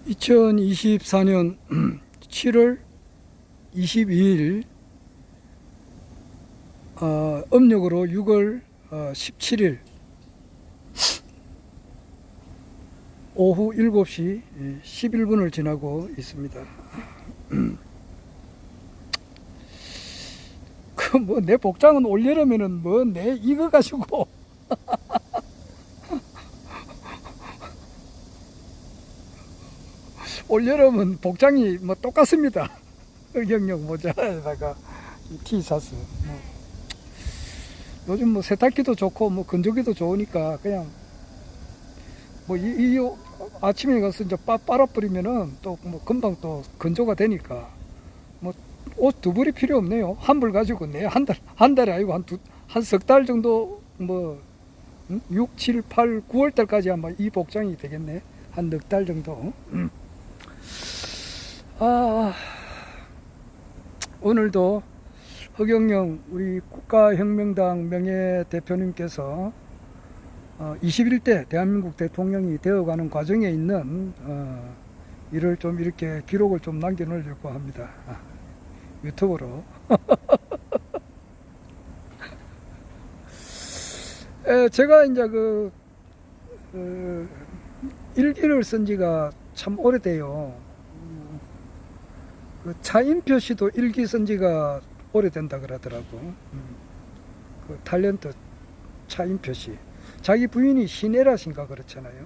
2024년 7월 22일 음력으로 6월 17일 오후 7시 11분을 지나고 있습니다. 그 뭐 내 복장은 올여름에는 뭐 내 이거 가지고 올여름은 복장이 뭐 똑같습니다. 흑역역 모자에다가 티 샀어. 뭐 요즘 뭐 세탁기도 좋고 뭐 건조기도 좋으니까 그냥 뭐 이 아침에 가서 이제 빨아버리면은 또 뭐 금방 또 건조가 되니까 뭐 옷 두 벌이 필요 없네요. 한 벌 가지고 내 한 달이 아니고 한 석 달 정도 뭐 6, 7, 8, 9월 달까지 아마 이 복장이 되겠네. 한 넉 달 정도. 오늘도 허경영 우리 국가혁명당 명예대표님께서 21대 대한민국 대통령이 되어가는 과정에 있는 일을 좀 이렇게 기록을 좀 남겨놓으려고 합니다. 유튜브로. 제가 이제 일기를 쓴 지가 참 오래돼요. 차인표 씨도 일기 쓴 지가 오래된다 그러더라고. 그 탤런트 차인표 씨. 자기 부인이 신혜라신가 그렇잖아요.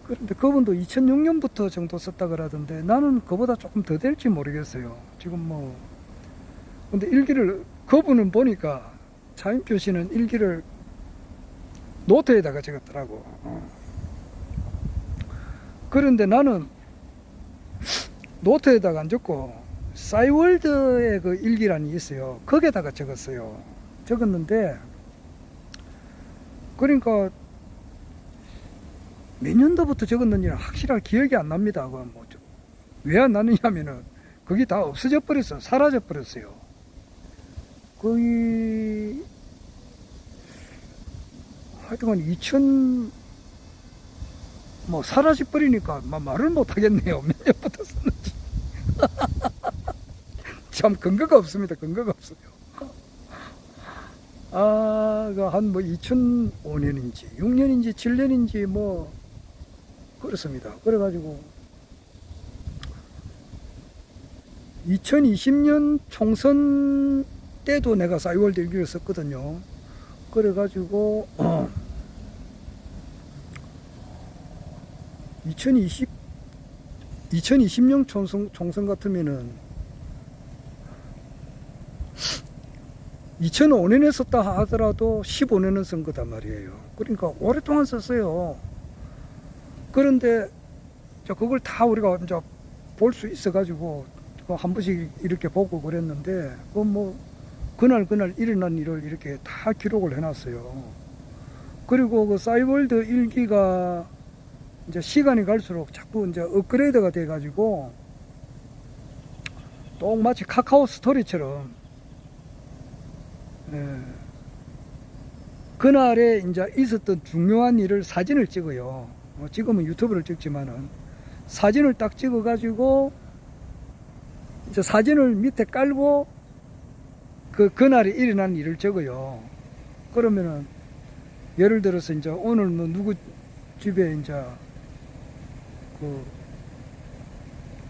그런데 그분도 2006년부터 정도 썼다 그러던데 나는 그보다 조금 더 될지 모르겠어요. 지금 뭐. 근데 일기를, 그분은 보니까 차인표 씨는 일기를 노트에다가 적었더라고. 그런데 나는 노트에다가 안 적고 싸이월드의 그 일기란이 있어요. 거기에다가 적었어요. 적었는데 그러니까 몇 년도부터 적었는지는 확실하게 기억이 안 납니다. 왜 안 나느냐면은 그게 다 없어져 버렸어. 사라져 버렸어요. 거의 하여튼간 2000 뭐 사라져 버리니까 말을 못 하겠네요. 몇 년부터 썼는지. 참 근거가 없습니다. 근거가 없어요. 한 뭐 2005년인지 6년인지 7년인지 뭐 그렇습니다. 그래가지고 2020년 총선 때도 내가 싸이월드 일기를 썼거든요. 그래가지고 2020년 총선 같으면은 2005년에 썼다 하더라도 15년은 쓴 거단 말이에요. 그러니까 오랫동안 썼어요. 그런데 그걸 다 우리가 이제 볼 수 있어가지고 한 번씩 이렇게 보고 그랬는데 뭐 그날 일어난 일을 이렇게 다 기록을 해놨어요. 그리고 그 싸이월드 일기가 이제 시간이 갈수록 자꾸 이제 업그레이드가 돼가지고 또 마치 카카오 스토리처럼 그날에 이제 있었던 중요한 일을 사진을 찍어요. 지금은 유튜브를 찍지만은 사진을 딱 찍어가지고 이제 사진을 밑에 깔고 그날에 일어난 일을 적어요. 그러면은 예를 들어서 이제 오늘 뭐 누구 집에 이제 그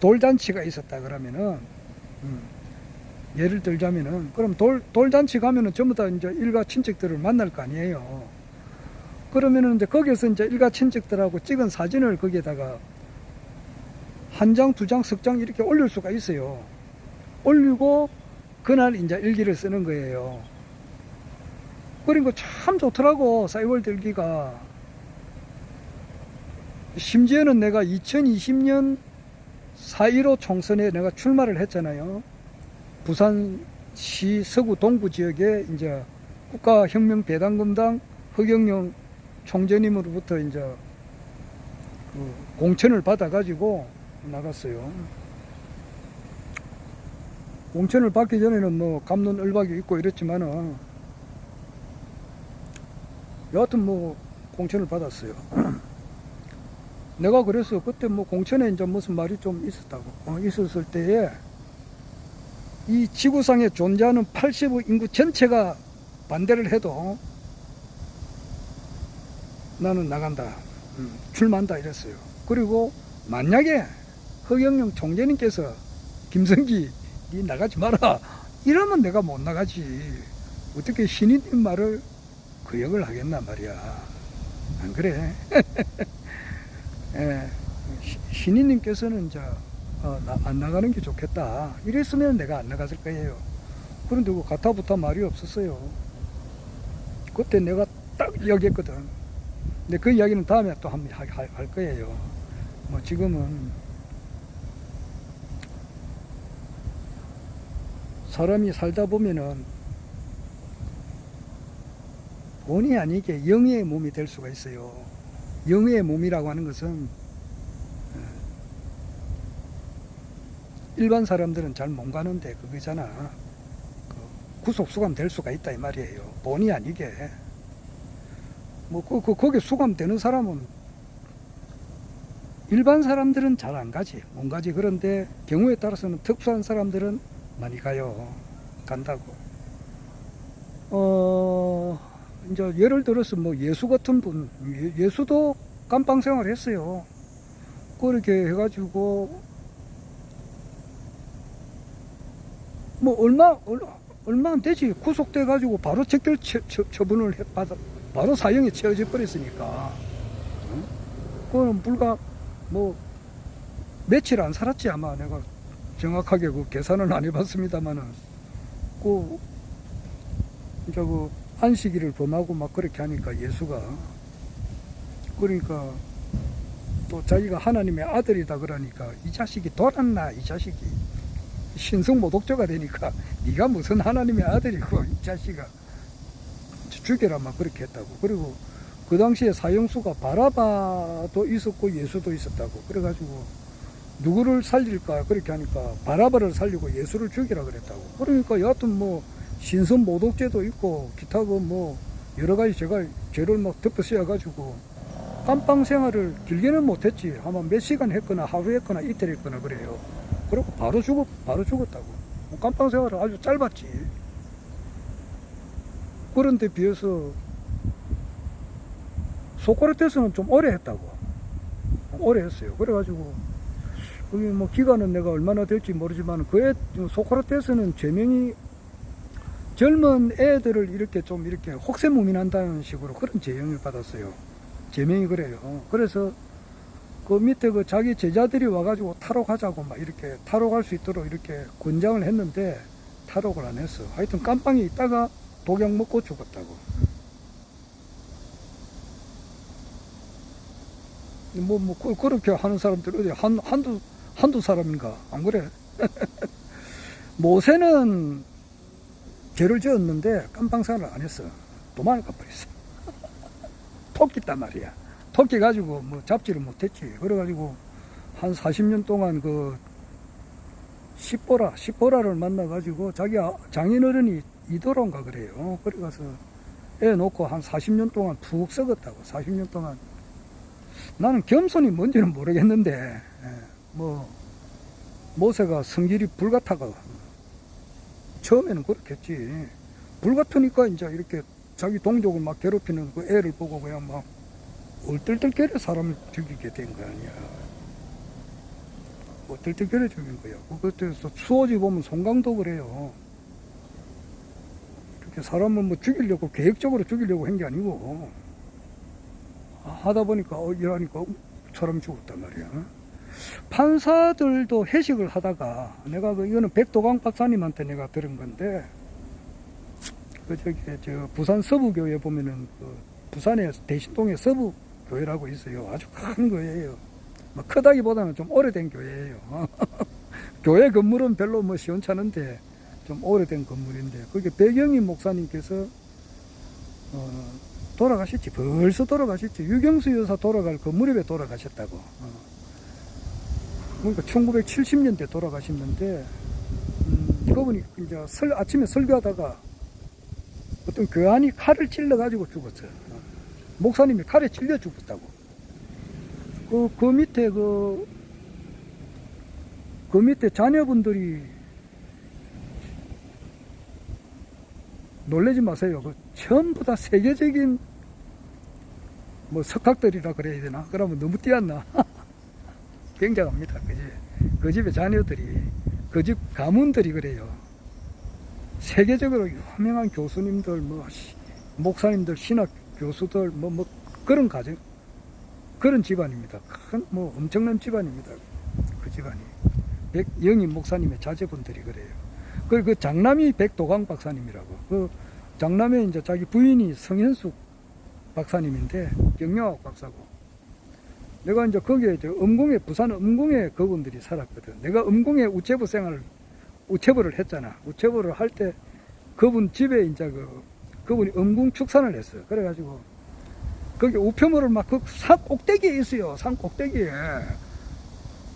돌잔치가 있었다 그러면은 예를 들자면은 그럼 돌잔치 가면은 전부 다 이제 일가 친척들을 만날 거 아니에요. 그러면은 이제 거기서 이제 일가 친척들하고 찍은 사진을 거기에다가 한 장, 두 장, 석 장 이렇게 올릴 수가 있어요. 올리고 그날 이제 일기를 쓰는 거예요. 그러니까 참 좋더라고 싸이월드 일기가. 심지어는 내가 2020년 4.15 총선에 내가 출마를 했잖아요. 부산시 서구 동구 지역에 이제 국가혁명배당금당 허경영 총재님으로부터 이제 그 공천을 받아가지고 나갔어요. 공천을 받기 전에는 뭐 갑론을박이 있고 이랬지만은 여하튼 뭐 공천을 받았어요. 내가 그래서 그때 뭐 공천에 이제 무슨 말이 좀 있었다고. 있었을 때에 이 지구상에 존재하는 80의 인구 전체가 반대를 해도 나는 나간다. 출마한다 이랬어요. 그리고 만약에 허경영 총재님께서 김성기 니 나가지 마라 이러면 내가 못 나가지. 어떻게 신인님 말을 거역을 하겠나 말이야. 안 그래? 예, 신인님께서는 이제 안 나가는 게 좋겠다 이랬으면 내가 안 나갔을 거예요. 그런데 그 가타부타 말이 없었어요. 그때 내가 딱 이야기했거든. 근데 그 이야기는 다음에 또 한번 할 거예요. 뭐 지금은 사람이 살다 보면은 본의 아니게 영의 몸이 될 수가 있어요. 영의 몸이라고 하는 것은 일반 사람들은 잘 못 가는데 그거잖아. 구속 수감 될 수가 있다 이 말이에요. 본의 아니게. 뭐 거기 수감되는 사람은 일반 사람들은 잘 안 가지, 못 가지. 그런데 경우에 따라서는 특수한 사람들은 많이 가요. 간다고. 이제 예를 들어서 뭐 예수 같은 분, 예수도 감방 생활을 했어요. 그렇게 해가지고 뭐 얼마 안 되지. 구속돼가지고 바로 적결 처분을 바로 사형에 처해져 버렸으니까. 그거는 불과 뭐 며칠 안 살았지 아마. 내가 정확하게 그 계산은 안 해봤습니다만은 이제 안식일을 범하고 막 그렇게 하니까 예수가 그러니까 또 자기가 하나님의 아들이다 그러니까 이 자식이 돌았나 이 자식이 신성모독죄가 되니까 네가 무슨 하나님의 아들이고 이 자식아 죽여라 막 그렇게 했다고. 그리고 그 당시에 사형수가 바라바도 있었고 예수도 있었다고. 그래가지고 누구를 살릴까 그렇게 하니까 바라바를 살리고 예수를 죽이라 그랬다고. 그러니까 여하튼 뭐 신성모독죄도 있고 기타 뭐 여러가지 제가 죄를 막 덮어 씌워가지고 감방 생활을 길게는 못했지. 아마 몇 시간 했거나 하루 했거나 이틀 했거나 그래요. 그리고 바로 죽었다고. 감방 생활은 아주 짧았지. 그런데 비해서 소크라테스는 좀 오래 했다고. 오래 했어요. 그래가지고 그게 뭐 기간은 내가 얼마나 될지 모르지만 소크라테스는 제명이 젊은 애들을 이렇게 좀 이렇게 혹세무민한다는 식으로 그런 제형을 받았어요. 제명이 그래요. 그래서 그 밑에 그 자기 제자들이 와가지고 탈옥하자고 막 이렇게 탈옥할 수 있도록 이렇게 권장을 했는데 탈옥을 안 했어. 하여튼 깜빵에 있다가 독약 먹고 죽었다고. 그렇게 하는 사람들 어디 한두 사람인가? 안 그래? 모세는 죄를 지었는데 깜빵 생활을 안 했어. 도망을 가버렸어. 토끼 있단 말이야. 토끼 가지고 뭐 잡지를 못했지. 그래가지고 한 40년 동안 그 십보라를 만나가지고 자기 장인어른이 이도론가 그래요. 그래가서 애 놓고 한 40년 동안 푹 썩었다고. 40년 동안. 나는 겸손이 뭔지는 모르겠는데 뭐 모세가 성질이 불같아가 처음에는 그렇겠지. 불같으니까 이제 이렇게 자기 동족을 막 괴롭히는 그 애를 보고 그냥 막 얼떨떨결에 사람을 죽이게 된 거 아니야. 얼떨떨결에 죽인 거야. 그때서 수호지 보면 송강도 그래요. 이렇게 사람을 뭐 죽이려고 계획적으로 죽이려고 한 게 아니고 하다 보니까 이러니까 사람이 죽었단 말이야. 판사들도 회식을 하다가 내가 이거는 백도강 박사님한테 내가 들은 건데 저 부산 서부교회 보면은 부산에 대신동에 서부교회라고 있어요. 아주 큰 교회예요. 뭐 크다기보다는 좀 오래된 교회예요. 교회 건물은 별로 뭐 시원찮은데 좀 오래된 건물인데 거기 배경임 목사님께서 돌아가셨지. 벌써 돌아가셨지. 유경수 여사 돌아갈 그 무렵에 돌아가셨다고. 그러니까 1970년대 돌아가셨는데 그분이 이제 아침에 설교하다가 어떤 교환이 칼을 찔러가지고 죽었어요. 목사님이 칼에 찔려 죽었다고. 그 밑에 그 밑에 자녀분들이 놀라지 마세요. 그 전부 다 세계적인 뭐 석학들이라 그래야 되나? 그러면 너무 띄었나? 굉장합니다. 그지? 그 집의 자녀들이, 그 집 가문들이 그래요. 세계적으로 유명한 교수님들, 목사님들, 신학 교수들, 그런 가정, 그런 집안입니다. 큰, 엄청난 집안입니다. 그 집안이. 백영인 목사님의 자제분들이 그래요. 그 장남이 백도강 박사님이라고. 그 장남에 이제 자기 부인이 성현숙 박사님인데, 경영학 박사고. 내가 이제 거기에 음궁에, 부산 음궁에 그분들이 살았거든. 내가 음궁에 우체부를 했잖아. 우체부를 할 때 그분 집에 이제 그분이 음궁 축산을 했어요. 그래가지고 거기 우편물을 막 그 산 꼭대기에 있어요. 산 꼭대기에.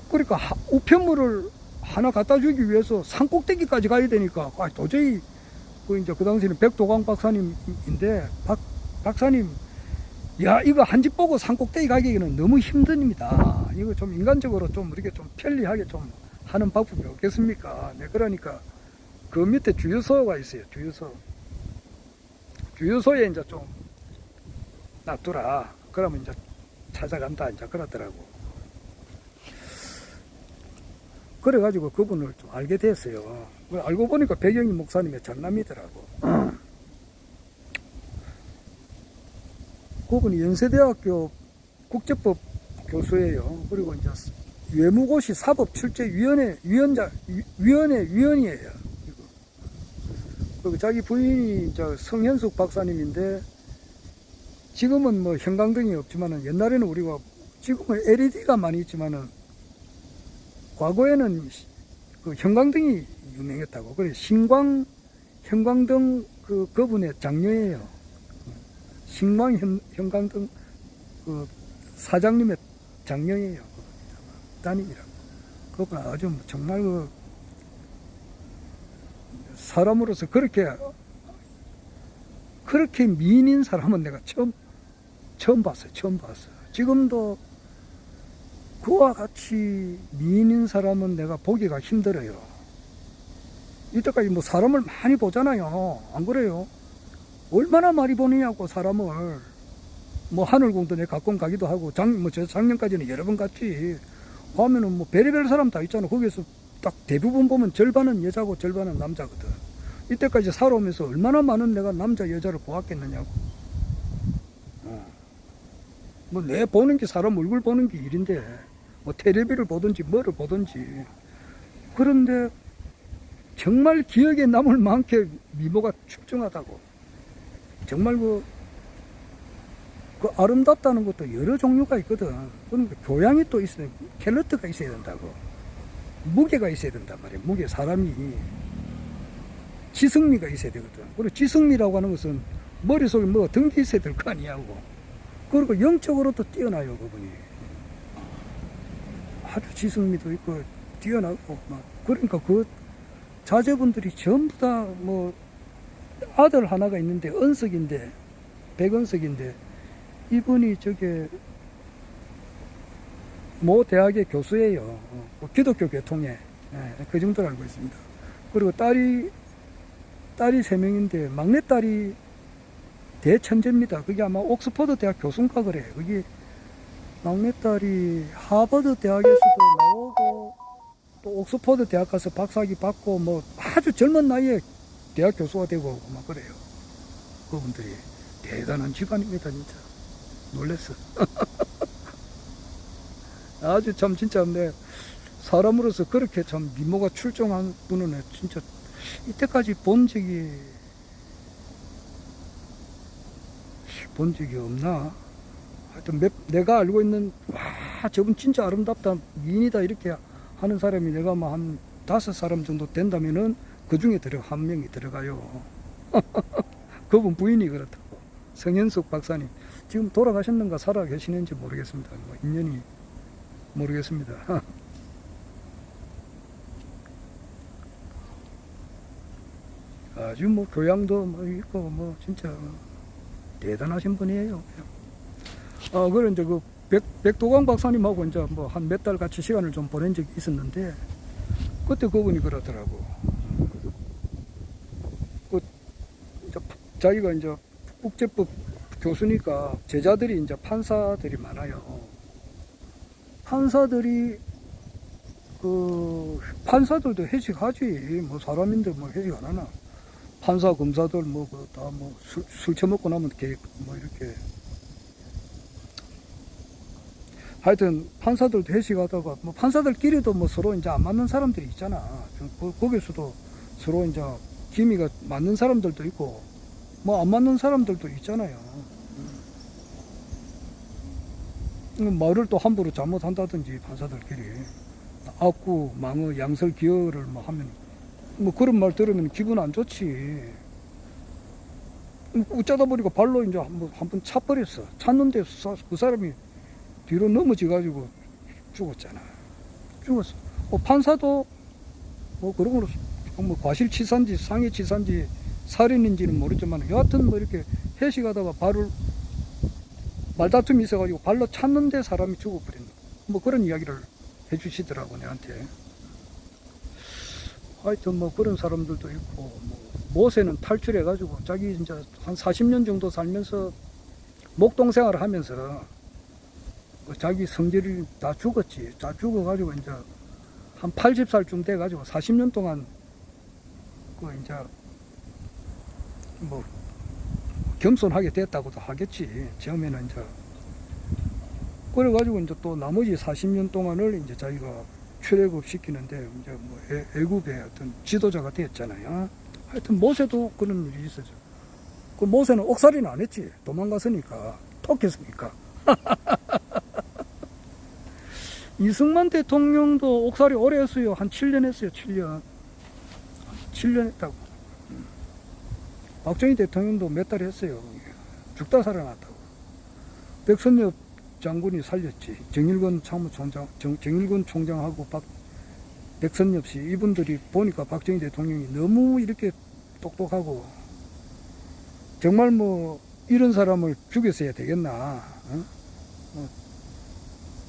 그러니까 우편물을 하나 갖다 주기 위해서 산 꼭대기까지 가야 되니까 도저히 그 당시에는 백도강 박사님인데 박사님, 야, 이거 한 집 보고 산 꼭대기 가기에는 너무 힘듭니다. 이거 좀 인간적으로 좀 이렇게 좀 편리하게 좀 하는 방법이 없겠습니까? 네, 그러니까 그 밑에 주유소가 있어요. 주유소에 이제 좀 놔두라. 그러면 이제 찾아간다. 이제 그러더라고. 그래가지고 그분을 좀 알게 됐어요. 알고 보니까 백영희 목사님의 장남이더라고. 그분이 연세대학교 국제법 교수예요. 그리고 이제 외무고시 사법출제위원이에요. 그리고 자기 부인이 이제 성현숙 박사님인데, 지금은 뭐 형광등이 없지만은, 옛날에는 우리가, 지금은 LED가 많이 있지만은, 과거에는 그 형광등이 유명했다고. 그래, 형광등 그분의 장녀예요. 형광등 그 사장님의 장녀예요. 따님이라고. 그분 아주 정말 사람으로서 그렇게 미인인 사람은 내가 처음 봤어요. 지금도 그와 같이 미인인 사람은 내가 보기가 힘들어요. 이때까지 사람을 많이 보잖아요. 안 그래요? 얼마나 많이 보느냐고, 사람을. 하늘궁도 내가 가끔 가기도 하고, 작년까지는 여러 번 갔지. 가면은 별의별 사람 다 있잖아. 거기서 딱 대부분 보면 절반은 여자고 절반은 남자거든. 이때까지 살아오면서 얼마나 많은 내가 남자, 여자를 보았겠느냐고. 내 보는 게, 사람 얼굴 보는 게 일인데, 텔레비를 보든지 뭐를 보든지. 그런데 정말 기억에 남을 만큼 미모가 출중하다고. 정말 그 아름답다는 것도 여러 종류가 있거든. 그러니까 교양이 또 있어야, 캘러트가 있어야 된다고. 무게가 있어야 된단 말이야. 무게, 사람이. 지성미가 있어야 되거든. 그리고 지성미라고 하는 것은 머릿속에 등기 있어야 될 거 아니냐고. 그리고 영적으로도 뛰어나요, 그분이. 아주 지성미도 있고, 뛰어나고, 그러니까 그 자제분들이 전부 다 아들 하나가 있는데, 백은석인데, 이분이 모 대학의 교수예요. 기독교 교통에. 그 정도로 알고 있습니다. 그리고 딸이 3명인데, 막내딸이 대천재입니다. 그게 아마 옥스퍼드 대학 교수인가 그래. 그게 막내딸이 하버드 대학에서도 나오고, 또 옥스퍼드 대학 가서 박사학위 받고, 아주 젊은 나이에 대학 교수가 되고, 그래요. 그분들이. 대단한 집안입니다, 진짜. 놀랬어. 아주 참, 진짜, 사람으로서 그렇게 참 미모가 출중한 분은 진짜 이때까지 본 적이 없나? 하여튼 내가 알고 있는, 와, 저분 진짜 아름답다, 미인이다, 이렇게 하는 사람이 내가 한 5사람 정도 된다면은 그 중에 한 명이 들어가요. 그분 부인이 그렇다고. 성현숙 박사님. 지금 돌아가셨는가 살아 계시는지 모르겠습니다. 인연이 모르겠습니다. 아주 교양도 있고 진짜 대단하신 분이에요. 그런데 백도강 박사님하고 이제 뭐 한 몇 달 같이 시간을 좀 보낸 적이 있었는데, 그때 그분이 그러더라고. 그 이제 자기가 이제 국제법 교수니까 제자들이 이제 판사들이 많아요. 판사들도 회식하지. 뭐 사람인데 뭐 회식 안 하나. 판사 검사들 뭐 다 뭐 술 처먹고 나면 뭐 이렇게. 하여튼 판사들도 회식하다가 뭐 판사들끼리도 뭐 서로 이제 안 맞는 사람들이 있잖아. 거기서도 서로 이제 기미가 맞는 사람들도 있고 뭐 안 맞는 사람들도 있잖아요. 말을 또 함부로 잘못한다든지 판사들끼리 악구, 망어, 양설, 기어를 뭐 하면 뭐 그런 말 들으면 기분 안 좋지. 어쩌다 보니까 발로 이제 한번 차버렸어. 찼는데 그 사람이 뒤로 넘어져가지고 죽었잖아. 죽었어. 판사도 뭐 그런 거로 뭐 과실치사인지 상해치사인지 살인인지는 모르지만 여하튼 뭐 이렇게 회식하다가 말다툼이 있어가지고 발로 찼는데 사람이 죽어버린 뭐 그런 이야기를 해주시더라고 내한테. 하여튼 뭐 그런 사람들도 있고, 뭐 모세는 탈출해가지고 자기 이제 한 40년 정도 살면서 목동 생활을 하면서 자기 성질이 다 죽었지. 다 죽어가지고 이제 한 80살쯤 돼가지고 40년 동안 이제 뭐 겸손하게 됐다고도 하겠지. 처음에는 이제. 그래가지고 이제 또 나머지 40년 동안을 이제 자기가 출애굽 시키는데 이제 뭐 애굽의 어떤 지도자가 됐잖아요. 하여튼 모세도 그런 일이 있었죠. 그 모세는 옥살이는 안 했지. 도망갔으니까. 톡했으니까. 이승만 대통령도 옥살이 오래 했어요. 한 7년 했어요. 7년 했다고. 박정희 대통령도 몇 달 했어요. 죽다 살아났다고. 백선엽 장군이 살렸지. 정일권 총장하고 백선엽 씨, 이분들이 보니까 박정희 대통령이 너무 이렇게 똑똑하고, 정말 뭐, 이런 사람을 죽였어야 되겠나.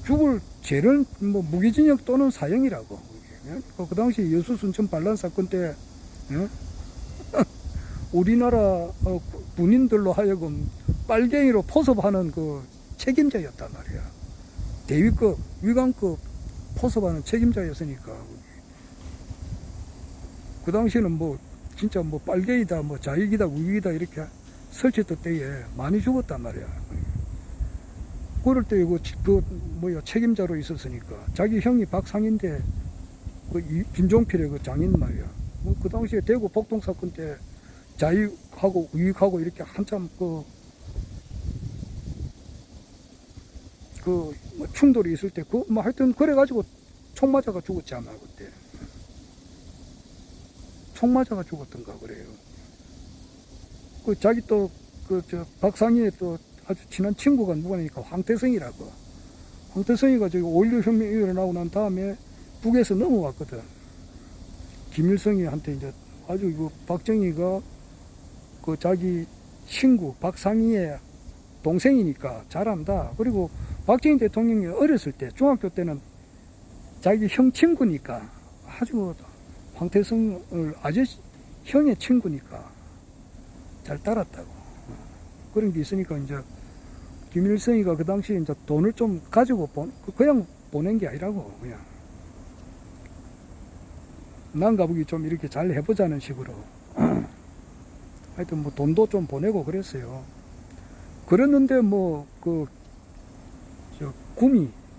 죽을 죄는 뭐 무기징역 또는 사형이라고. 그 당시 여수 순천 반란 사건 때, 우리나라 군인들로 하여금 빨갱이로 포섭하는 그 책임자였단 말이야. 대위급, 위관급 포섭하는 책임자였으니까. 그 당시에는 뭐 진짜 뭐 빨갱이다, 뭐 자익이다, 우익이다 이렇게 설쳤던 때에 많이 죽었단 말이야. 그럴 때 책임자로 있었으니까. 자기 형이 박상인데 김종필의 그 장인 말이야. 그 당시에 대구 복동 사건 때 자익하고 우익하고 이렇게 한참 뭐 충돌이 있을 때 뭐 하여튼 그래가지고 총 맞아가 죽었지 않나 그때. 총 맞아가 죽었던가 그래요. 자기 또 박상희의 또 아주 친한 친구가 누구니까 황태성이라고. 황태성이가 저기 5.16 혁명이 일어나고 난 다음에 북에서 넘어왔거든. 김일성이한테 이제 아주 박정희가 자기 친구 박상희의 동생이니까 잘한다. 그리고 박정희 대통령이 어렸을 때 중학교 때는 자기 형 친구니까 아주 황태성을 형의 친구니까 잘 따랐다고. 그런 게 있으니까 이제 김일성이가 그 당시에 이제 돈을 좀 가지고 그냥 보낸 게 아니라고. 그냥 난가보기 좀 이렇게 잘 해보자는 식으로. 하여튼 뭐 돈도 좀 보내고 그랬어요. 그랬는데 뭐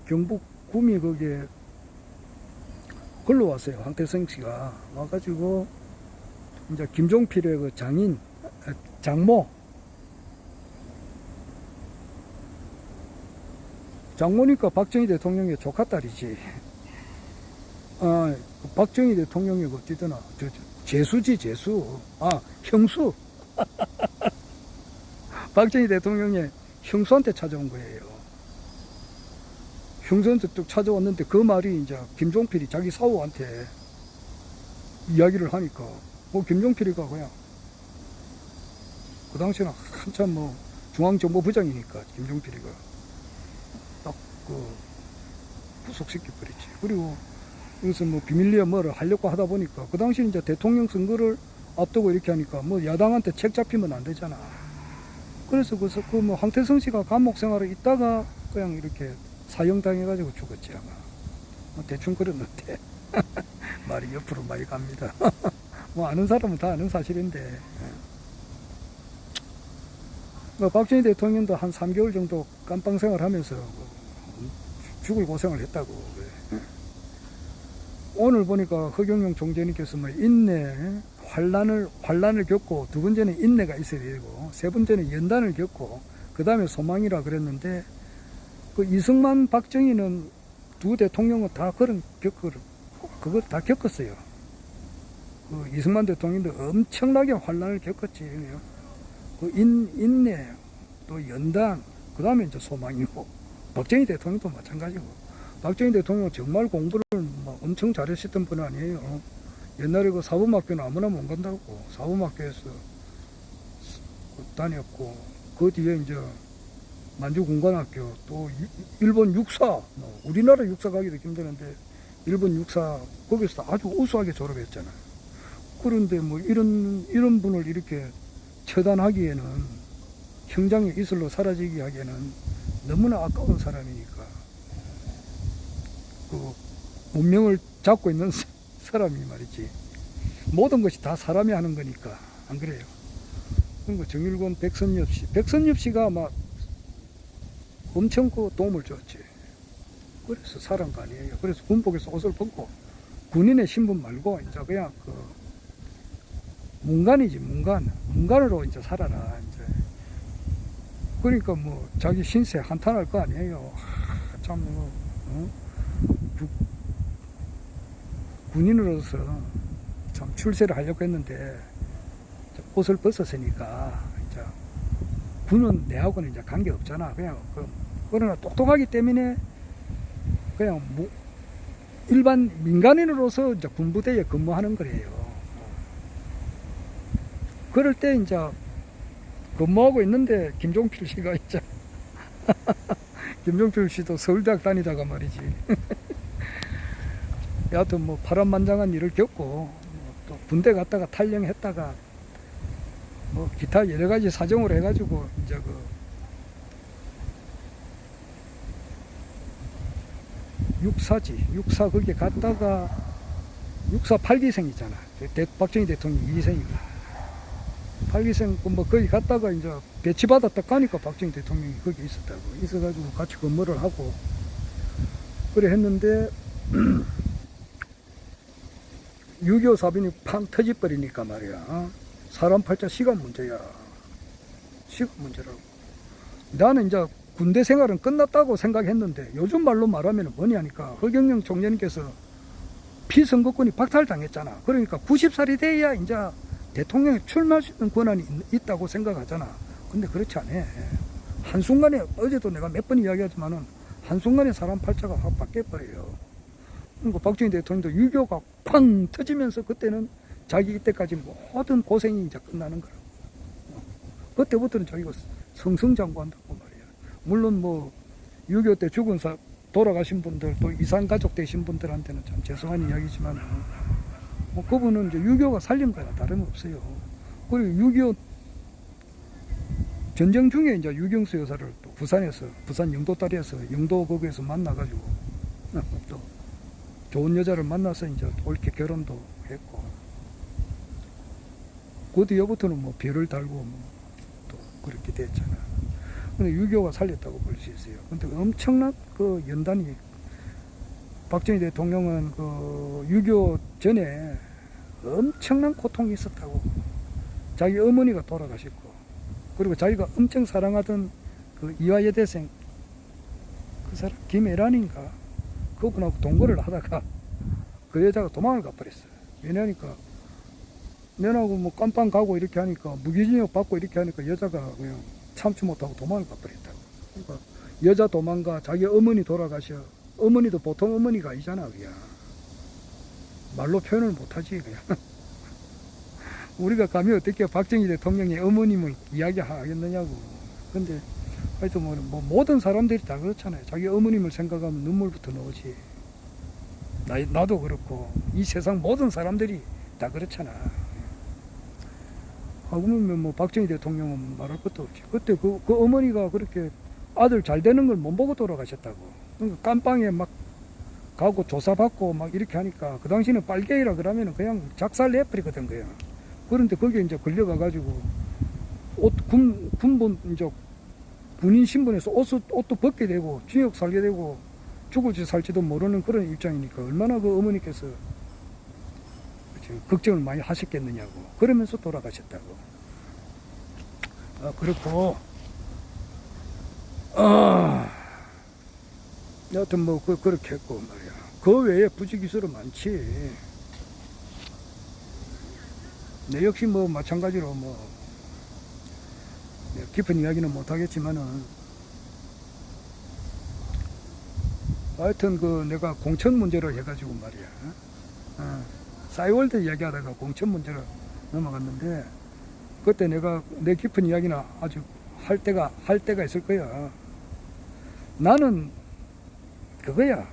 경북 구미 거기에 걸로 왔어요. 황태성 씨가 와가지고 이제 김종필의 그 장모니까 박정희 대통령의 조카딸이지. 박정희 대통령이 어찌되나 재수지. 형수. 박정희 대통령의 형수한테 찾아온 거예요. 형수한테 쭉 찾아왔는데 그 말이 이제 김종필이 자기 사후한테 이야기를 하니까 김종필이가 그냥 그 당시에는 한참 뭐 중앙정보부장이니까 김종필이가 딱 구속시켜버렸지. 그리고 여기서 뭐 비밀리에 뭐를 하려고 하다 보니까 그 당시 이제 대통령 선거를 앞두고 이렇게 하니까 뭐 야당한테 책 잡히면 안 되잖아. 그래서 그 뭐 황태성 씨가 감옥 생활을 있다가 그냥 이렇게 사형당해가지고 죽었지 아마. 뭐 대충 그랬는데 말이 옆으로 많이 갑니다. 뭐 아는 사람은 다 아는 사실인데. 뭐 박정희 대통령도 한 3개월 정도 깜빵 생활하면서 죽을 고생을 했다고. 오늘 보니까 허경영 총재님께서 뭐 인내, 환란을 겪고, 두 번째는 인내가 있어야 되고, 세 번째는 연단을 겪고, 그 다음에 소망이라 그랬는데, 그 이승만, 박정희는 두 대통령은 다 그걸 다 겪었어요. 그 이승만 대통령도 엄청나게 환란을 겪었지. 그 인내, 또 연단, 그 다음에 이제 소망이고, 박정희 대통령도 마찬가지고. 박정희 대통령은 정말 공부를 막 엄청 잘하셨던 분 아니에요. 옛날에 그 사범학교는 아무나 못 간다고. 사범학교에서 다녔고, 그 뒤에 이제 만주군관학교, 또 일본 육사, 우리나라 육사 가기도 힘드는데, 일본 육사, 거기서 아주 우수하게 졸업했잖아요. 그런데 뭐 이런 분을 이렇게 처단하기에는, 형장의 이슬로 사라지게 하기에는 너무나 아까운 사람이니까. 그 운명을 잡고 있는 사람이 말이지. 모든 것이 다 사람이 하는 거니까. 안 그래요? 그리고 정일권, 백선엽 씨가 막 엄청 그 도움을 줬지. 그래서 살은 거 아니에요. 그래서 군복에서 옷을 벗고 군인의 신분 말고 이제 그냥 그 문관이지, 문관으로 이제 살아라. 이제 그러니까 뭐 자기 신세 한탄할 거 아니에요. 참 뭐. 군인으로서 참 출세를 하려고 했는데 옷을 벗었으니까 이제 군은 내하고는 이제 관계 없잖아. 그냥 그러나 똑똑하기 때문에 그냥 일반 민간인으로서 이제 군부대에 근무하는 거예요. 그럴 때 이제 근무하고 있는데 김종필 씨가 이제 김종필 씨도 서울대학 다니다가 말이지. 여하튼 뭐 파란만장한 일을 겪고 또 군대 갔다가 탈영했다가 뭐 기타 여러 가지 사정으로 해가지고 이제 그 육사 거기에 갔다가 육사 8기생이잖아. 박정희 대통령 2기생이고 8기생 뭐 거기 갔다가 이제 배치받았다 가니까 박정희 대통령이 거기 있었다고. 있어가지고 같이 근무를 하고 그래 했는데 6.25 사변이 팡 터져버리니까 말이야. 사람 팔자 시간 문제야. 시간 문제라고. 나는 이제 군대 생활은 끝났다고 생각했는데 요즘 말로 말하면 뭐냐니까 허경영 총재님께서 피선거권이 박탈당했잖아. 그러니까 90살이 돼야 이제 대통령에 출마할 수 있는 권한이 있다고 생각하잖아. 근데 그렇지 않아. 한순간에 어제도 내가 몇 번 이야기하지만은 한순간에 사람 팔자가 확 바뀌어버려요. 그리고 박정희 대통령도 6.25가 쾅 터지면서 그때는 자기 이때까지 모든 고생이 이제 끝나는 거라고. 그때부터는 자기가 승승장구한다고 말이야. 물론 뭐 6.25 때 죽은 돌아가신 분들 또 이산가족 되신 분들한테는 참 죄송한 이야기지만 뭐 그분은 이제 6.25가 살린 거야. 다름없어요. 그리고 6.25 전쟁 중에 이제 유경수 여사를 또 부산 영도다리에서 영도 거기에서 만나가지고 또 좋은 여자를 만나서 이제 옳게 결혼도 했고, 그 뒤부터는 뭐 별을 달고 뭐 또 그렇게 됐잖아. 근데 6.25가 살렸다고 볼 수 있어요. 근데 엄청난 그 연단이, 박정희 대통령은 그 6.25 전에 엄청난 고통이 있었다고. 자기 어머니가 돌아가셨고, 그리고 자기가 엄청 사랑하던 그 이화여대생, 그 사람 김애란인가, 그분하고 동거를 하다가 그 여자가 도망을 가버렸어요. 왜냐니까 면하고 뭐 깜빵 가고 이렇게 하니까 무기징역 받고 이렇게 하니까 여자가 그냥 참지 못하고 도망을 가버렸다고. 그러니까 여자 도망가, 자기 어머니 돌아가셔. 어머니도 보통 어머니가 아니잖아. 그냥 말로 표현을 못하지. 그냥 우리가 감히 어떻게 박정희 대통령의 어머님을 이야기하겠느냐고. 근데 하여튼 뭐 모든 사람들이 다 그렇잖아요. 자기 어머님을 생각하면 눈물부터 나오지. 나도 그렇고 이 세상 모든 사람들이 다 그렇잖아. 하고면 뭐 박정희 대통령은 말할 것도 없지. 그때 그 어머니가 그렇게 아들 잘 되는 걸 못 보고 돌아가셨다고. 그러니까 깜빵에 막 가고 조사받고 막 이렇게 하니까 그 당시는 빨갱이라 그러면 그냥 작살 내버리거든 거야. 그런데 거기에 이제 걸려가가지고 군본 이제 군인 신분에서 옷도 벗게 되고 징역 살게 되고 죽을지 살지도 모르는 그런 입장이니까 얼마나 그 어머니께서 걱정을 많이 하셨겠느냐고. 그러면서 돌아가셨다고. 그렇고 여하튼 뭐 그렇게 했고 말이야. 그 외에 부지기수로 많지. 내 역시 뭐 마찬가지로 뭐 깊은 이야기는 못하겠지만은 하여튼 그 내가 공천 문제로 해가지고 말이야. 싸이월드 이야기하다가 공천 문제로 넘어갔는데 그때 내가 내 깊은 이야기는 아주 할 때가 있을 거야. 나는 그거야.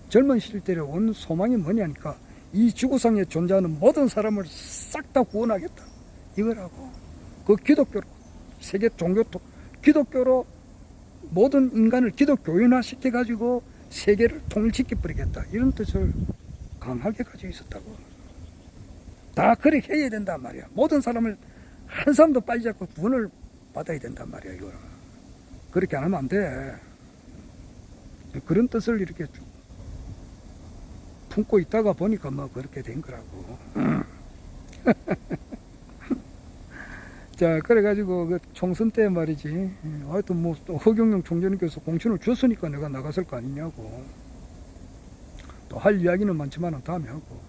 젊은 시절 때 온 소망이 뭐냐니까 이 지구상에 존재하는 모든 사람을 싹 다 구원하겠다. 이거라고. 그 기독교로 세계 종교 기독교로 모든 인간을 기독교인화 시켜가지고 세계를 통일시켜버리겠다. 이런 뜻을 강하게 가지고 있었다고. 다 그렇게 해야 된단 말이야. 모든 사람을 한 사람도 빠지지 않고 구원을 받아야 된단 말이야. 이거 그렇게 안 하면 안 돼. 그런 뜻을 이렇게 품고 있다가 보니까 뭐 그렇게 된 거라고. 자, 그래가지고 그 총선 때 말이지. 하여튼 뭐 또 허경영 총재님께서 공천을 줬으니까 내가 나갔을 거 아니냐고. 또 할 이야기는 많지만 다음에 하고.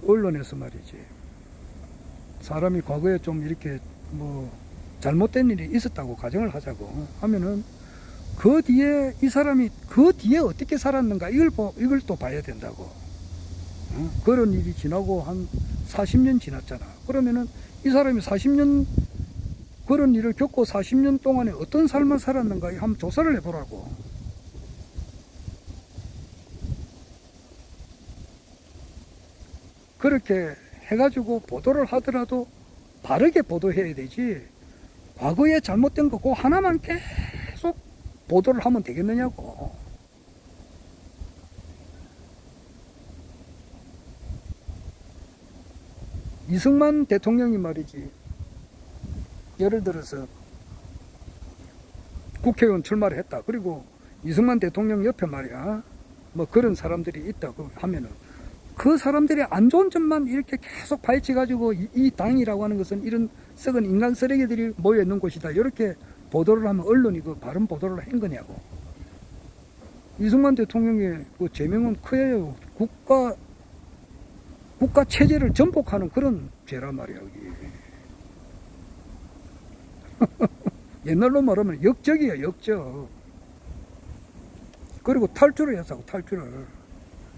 언론에서 말이지. 사람이 과거에 좀 이렇게 뭐 잘못된 일이 있었다고 가정을 하자고 하면은 그 뒤에 이 사람이 그 뒤에 어떻게 살았는가 이걸 또 봐야 된다고. 그런 일이 지나고 한 40년 지났잖아. 그러면은 이 사람이 40년 그런 일을 겪고 40년 동안에 어떤 삶을 살았는가 한번 조사를 해보라고. 그렇게 해가지고 보도를 하더라도 바르게 보도해야 되지. 과거에 잘못된 거 그거 하나만 계속 보도를 하면 되겠느냐고. 이승만 대통령이 말이지. 예를 들어서 국회의원 출마를 했다. 그리고 이승만 대통령 옆에 말이야. 뭐 그런 사람들이 있다고 하면은 그 사람들이 안 좋은 점만 이렇게 계속 파헤쳐 가지고 이 당이라고 하는 것은 이런 썩은 인간 쓰레기들이 모여 있는 곳이다. 이렇게 보도를 하면 언론이 그 바른 보도를 한 거냐고. 이승만 대통령의 그 제명은 크예요. 국가 체제를 전복하는 그런 죄란 말이야, 여기. 옛날로 말하면 역적이야, 역적. 그리고 탈주를 했다고, 탈주를.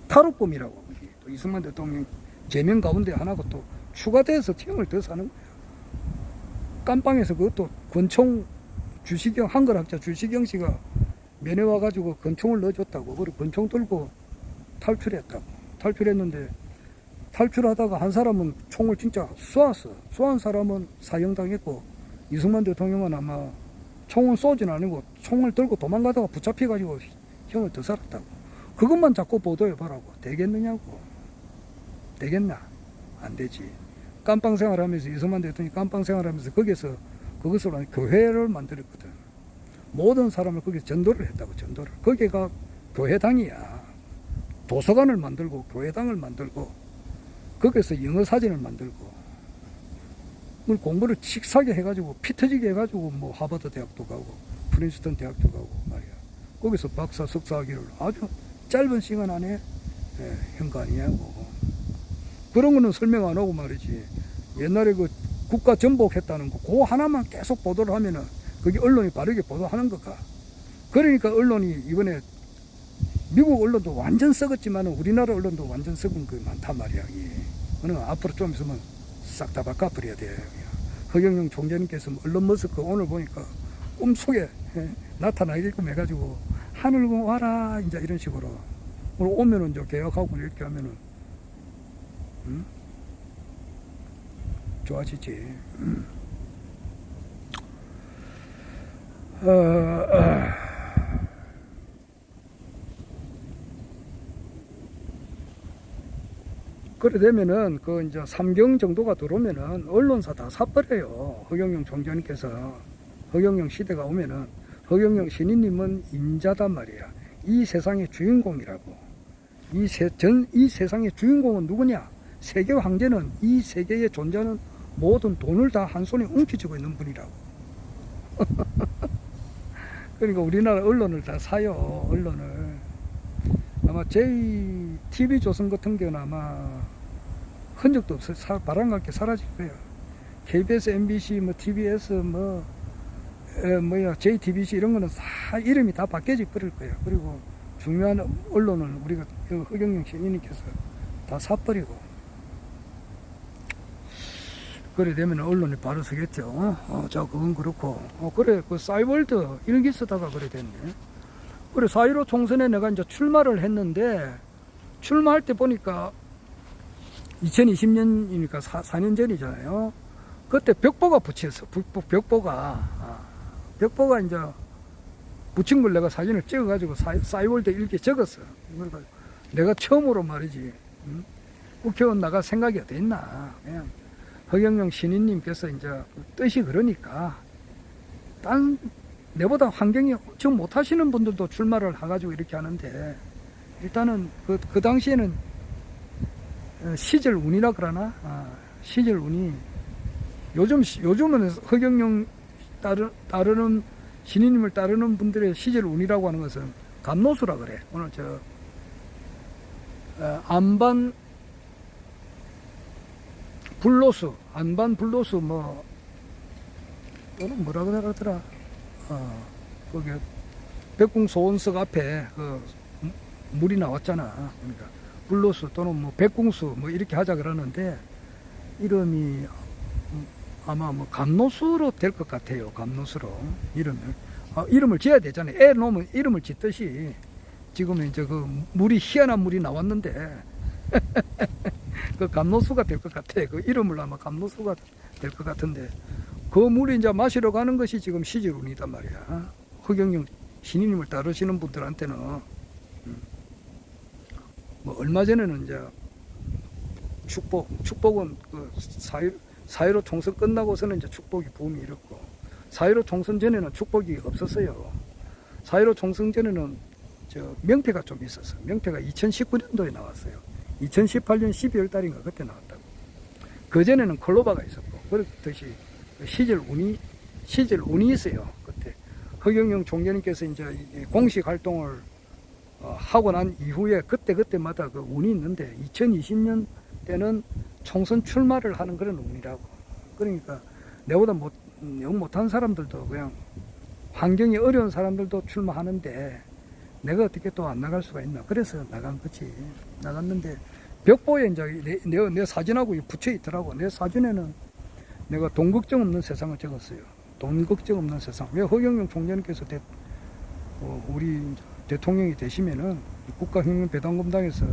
탈옥범이라고. 또 이승만 대통령 제명 가운데 하나가 또 추가돼서 형을 더 사는 거야. 깜빵에서 그것도 권총 주시경, 한글학자 주시경 씨가 면회 와가지고 권총을 넣어줬다고. 그리고 권총 들고 탈출했다고. 탈출했는데 탈출하다가 한 사람은 총을 진짜 쏘았어. 쏘한 사람은 사형당했고 이승만 대통령은 아마 총은 쏘진 않고 총을 들고 도망가다가 붙잡혀가지고 형을 더 살았다고. 그것만 자꾸 보도해보라고. 되겠느냐고. 되겠나? 안 되지. 깜빵 생활하면서 이승만 대통령이 깜빵 생활하면서 거기서 그것으로 교회를 만들었거든. 모든 사람을 거기서 전도를 했다고. 전도를. 거기가 교회당이야. 도서관을 만들고 교회당을 만들고 거기서 영어 사진을 만들고 공부를 칙사게 해가지고 피 터지게 해가지고 뭐 하버드 대학도 가고 프린스턴 대학도 가고 말이야. 거기서 박사 석사학위를 아주 짧은 시간 안에 현관이냐고. 그런 거는 설명 안 하고 말이지. 옛날에 그 국가 전복했다는 거 그거 하나만 계속 보도를 하면은 그게 언론이 바르게 보도하는 거가. 그러니까 언론이 이번에 미국 언론도 완전 썩었지만 우리나라 언론도 완전 썩은 거 많단 말이야. 그는 앞으로 좀 있으면 싹 다 바꿔버려야 돼요. 허경영 총재님께서 얼른 머스크 오늘 보니까 꿈속에 나타나게끔 해가지고 하늘공 와라 이제 이런 식으로 오늘 오면은 이제 개혁하고 이렇게 하면은 좋아지지. 그래 되면은 그 이제 3경 정도가 들어오면은 언론사 다 사버려요. 허경영 총재님께서. 허경영 시대가 오면은 허경영 신인님은 인자단 말이야. 이 세상의 주인공이라고. 이 세상의 주인공은 누구냐? 세계 황제는 이 세계에 존재하는 모든 돈을 다 한 손에 움켜쥐고 있는 분이라고. 그러니까 우리나라 언론을 다 사요. 언론을. 아마 JTB조선 같은 경우는 아마 흔적도 없어요. 바람과 함께 사라질 거예요. KBS, MBC, 뭐 TBS, JTBC 이런 거는 다 이름이 다 바뀌어질 거예요. 그리고 중요한 언론은 우리가 허경영 신인님께서 다 사버리고. 그래 되면 언론이 바로 서겠죠. 자, 그건 그렇고. 그래, 그 싸이월드 일기 쓰다가 그래 됐네. 그래, 4.15 총선에 내가 이제 출마를 했는데, 출마할 때 보니까 2020년이니까 4년 전이잖아요. 그때 벽보가 붙였어. 벽보가 이제 붙인 걸 내가 사진을 찍어가지고 싸이월드 일기에 적었어. 그러니까 내가 처음으로 말이지. 국회의원 나갈 생각이 어디 있나. 그냥 허경영 신인님께서 이제 뜻이 그러니까, 내보다 환경이 지금 못하시는 분들도 출마를 해가지고 이렇게 하는데, 일단은 그 당시에는 시절 운이라 그러나? 시절 운이, 요즘은 허경영 따르는, 신인님을 따르는 분들의 시절 운이라고 하는 것은 감노수라 그래. 오늘 안반 불로수, 뭐라 그러더라. 거기 백궁소원석 앞에 물이 나왔잖아. 그러니까 불로수 또는 뭐 백궁수 뭐 이렇게 하자 그러는데, 이름이 아마 뭐 감노수로 될 것 같아요. 감노수로 이름을 지어야 되잖아요. 애 놓으면 이름을 짓듯이 지금은 이제 그 물이, 희한한 물이 나왔는데 그 감노수가 될 것 같아. 그 이름을 아마 감노수가 될 것 같은데, 그 물이 이제 마시러 가는 것이 지금 시절운이단 말이야. 허경영 신인님을 따르시는 분들한테는. 뭐 얼마 전에는 이제 축복은 그 4.15 총선 끝나고서는 이제 축복이 붐이 일었고, 4.15 총선 전에는 축복이 없었어요. 4.15 총선 전에는 명패가 좀 있었어. 명패가 2019년도에 나왔어요. 2018년 12월 달인가 그때 나왔다고. 그 전에는 클로바가 있었고, 그렇듯이 시절 운이 있어요. 그때 허경영 총재님께서 이제 공식 활동을 하고 난 이후에 그때마다 그 운이 있는데, 2020년 때는 총선 출마를 하는 그런 운이라고. 그러니까 내보다 영 못한 사람들도, 그냥 환경이 어려운 사람들도 출마하는데 내가 어떻게 또 안 나갈 수가 있나. 그래서 나간 거지. 나갔는데 벽보에 이제 내 사진하고 붙여 있더라고. 내 사진에는 내가 돈 걱정 없는 세상을 적었어요. 돈 걱정 없는 세상. 왜 허경영 총재님께서 우리 대통령이 되시면은 국가혁명배당금당에서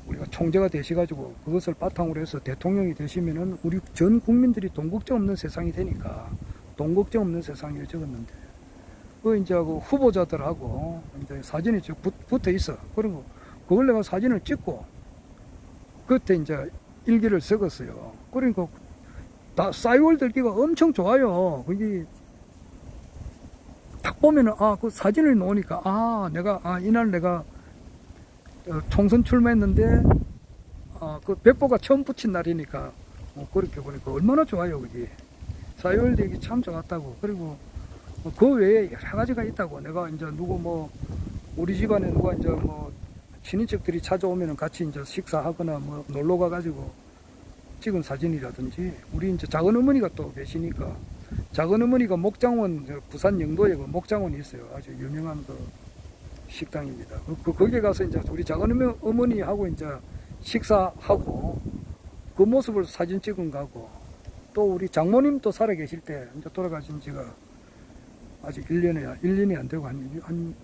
우리가 총재가 되셔가지고 그것을 바탕으로 해서 대통령이 되시면은 우리 전 국민들이 돈 걱정 없는 세상이 되니까 돈 걱정 없는 세상을 적었는데, 이제 그 후보자들하고 이제 사진이 쭉 붙어 있어. 그리고 그걸 내가 사진을 찍고 그때 이제 일기를 적었어요. 그러니까 싸이월드 일기가 엄청 좋아요. 거기 딱 보면은 그 사진을 놓으니까 이날 내가 총선 출마했는데 그 벽보가 처음 붙인 날이니까 그렇게 보니까 얼마나 좋아요. 거기 싸이월드 일기 참 좋았다고. 그리고 그 외에 여러 가지가 있다고. 내가 이제 우리 집안에 누가 이제 친인척들이 찾아오면은 같이 이제 식사하거나 놀러 가가지고 찍은 사진이라든지, 우리 이제 작은 어머니가 또 계시니까, 작은 어머니가 목장원, 부산 영도에 그 목장원이 있어요. 아주 유명한 그 식당입니다. 거기에 가서 이제 우리 작은 어머니하고 이제 식사하고, 그 모습을 사진 찍은 거고, 또 우리 장모님도 살아 계실 때, 이제 돌아가신 지가 아직 1년이 안 되고 한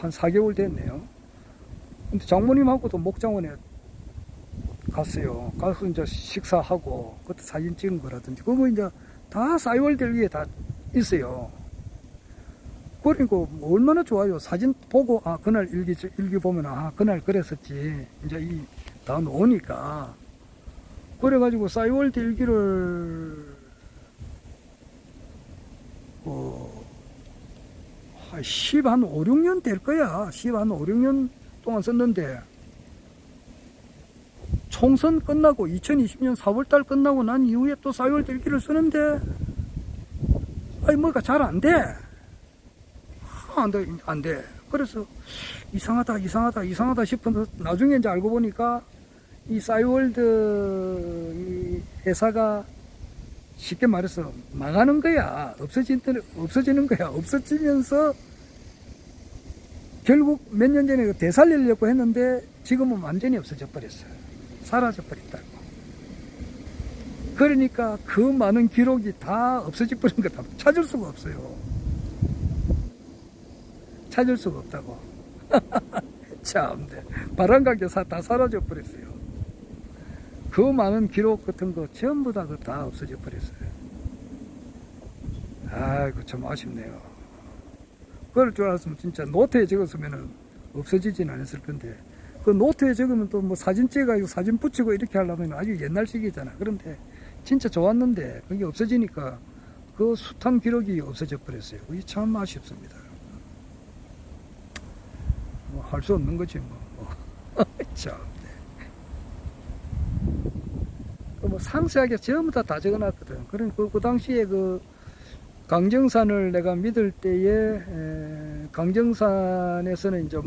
4개월 됐네요. 근데 장모님하고도 목장원에 갔어요. 가서 이제 식사하고, 그때 사진 찍은 거라든지, 그거 이제 다 싸이월드 위에 다 있어요. 그러니까 얼마나 좋아요. 사진 보고, 아, 그날 일기 보면, 아, 그날 그랬었지. 이제 다 놓으니까. 그래가지고 싸이월드 일기를, 10한 5, 6년 될 거야. 10한 5, 6년 동안 썼는데, 총선 끝나고 2020년 4월달 끝나고 난 이후에 또 싸이월드 일기를 쓰는데, 아니, 뭐가 잘 안 돼. 안 돼. 그래서 이상하다 싶은데 나중에 이제 알고 보니까 이 싸이월드 이 회사가 쉽게 말해서 망하는 거야. 없어지는 거야. 없어지면서 결국 몇 년 전에 되살리려고 했는데 지금은 완전히 없어져 버렸어요. 사라져 버렸다고. 그러니까 그 많은 기록이 다 없어져 버린 거다. 찾을 수가 없어요. 찾을 수가 없다고. 참, 바람각에 다 사라져 버렸어요. 그 많은 기록 같은 거 전부 다 없어져 버렸어요. 아이고, 참 아쉽네요. 그럴 줄 알았으면 진짜 노트에 적었으면 없어지진 않았을 건데, 그 노트에 적으면 또 뭐 사진 찍어가지고 사진 붙이고 이렇게 하려면 아주 옛날식이잖아. 그런데 진짜 좋았는데 그게 없어지니까 그 숱한 기록이 없어져 버렸어요. 그게 참 아쉽습니다. 뭐 할 수 없는 거지 뭐. 참. 뭐 상세하게 전부 다 적어놨거든. 그러니까 그 당시에 그 강정산을 내가 믿을 때에 강정산에서는 이제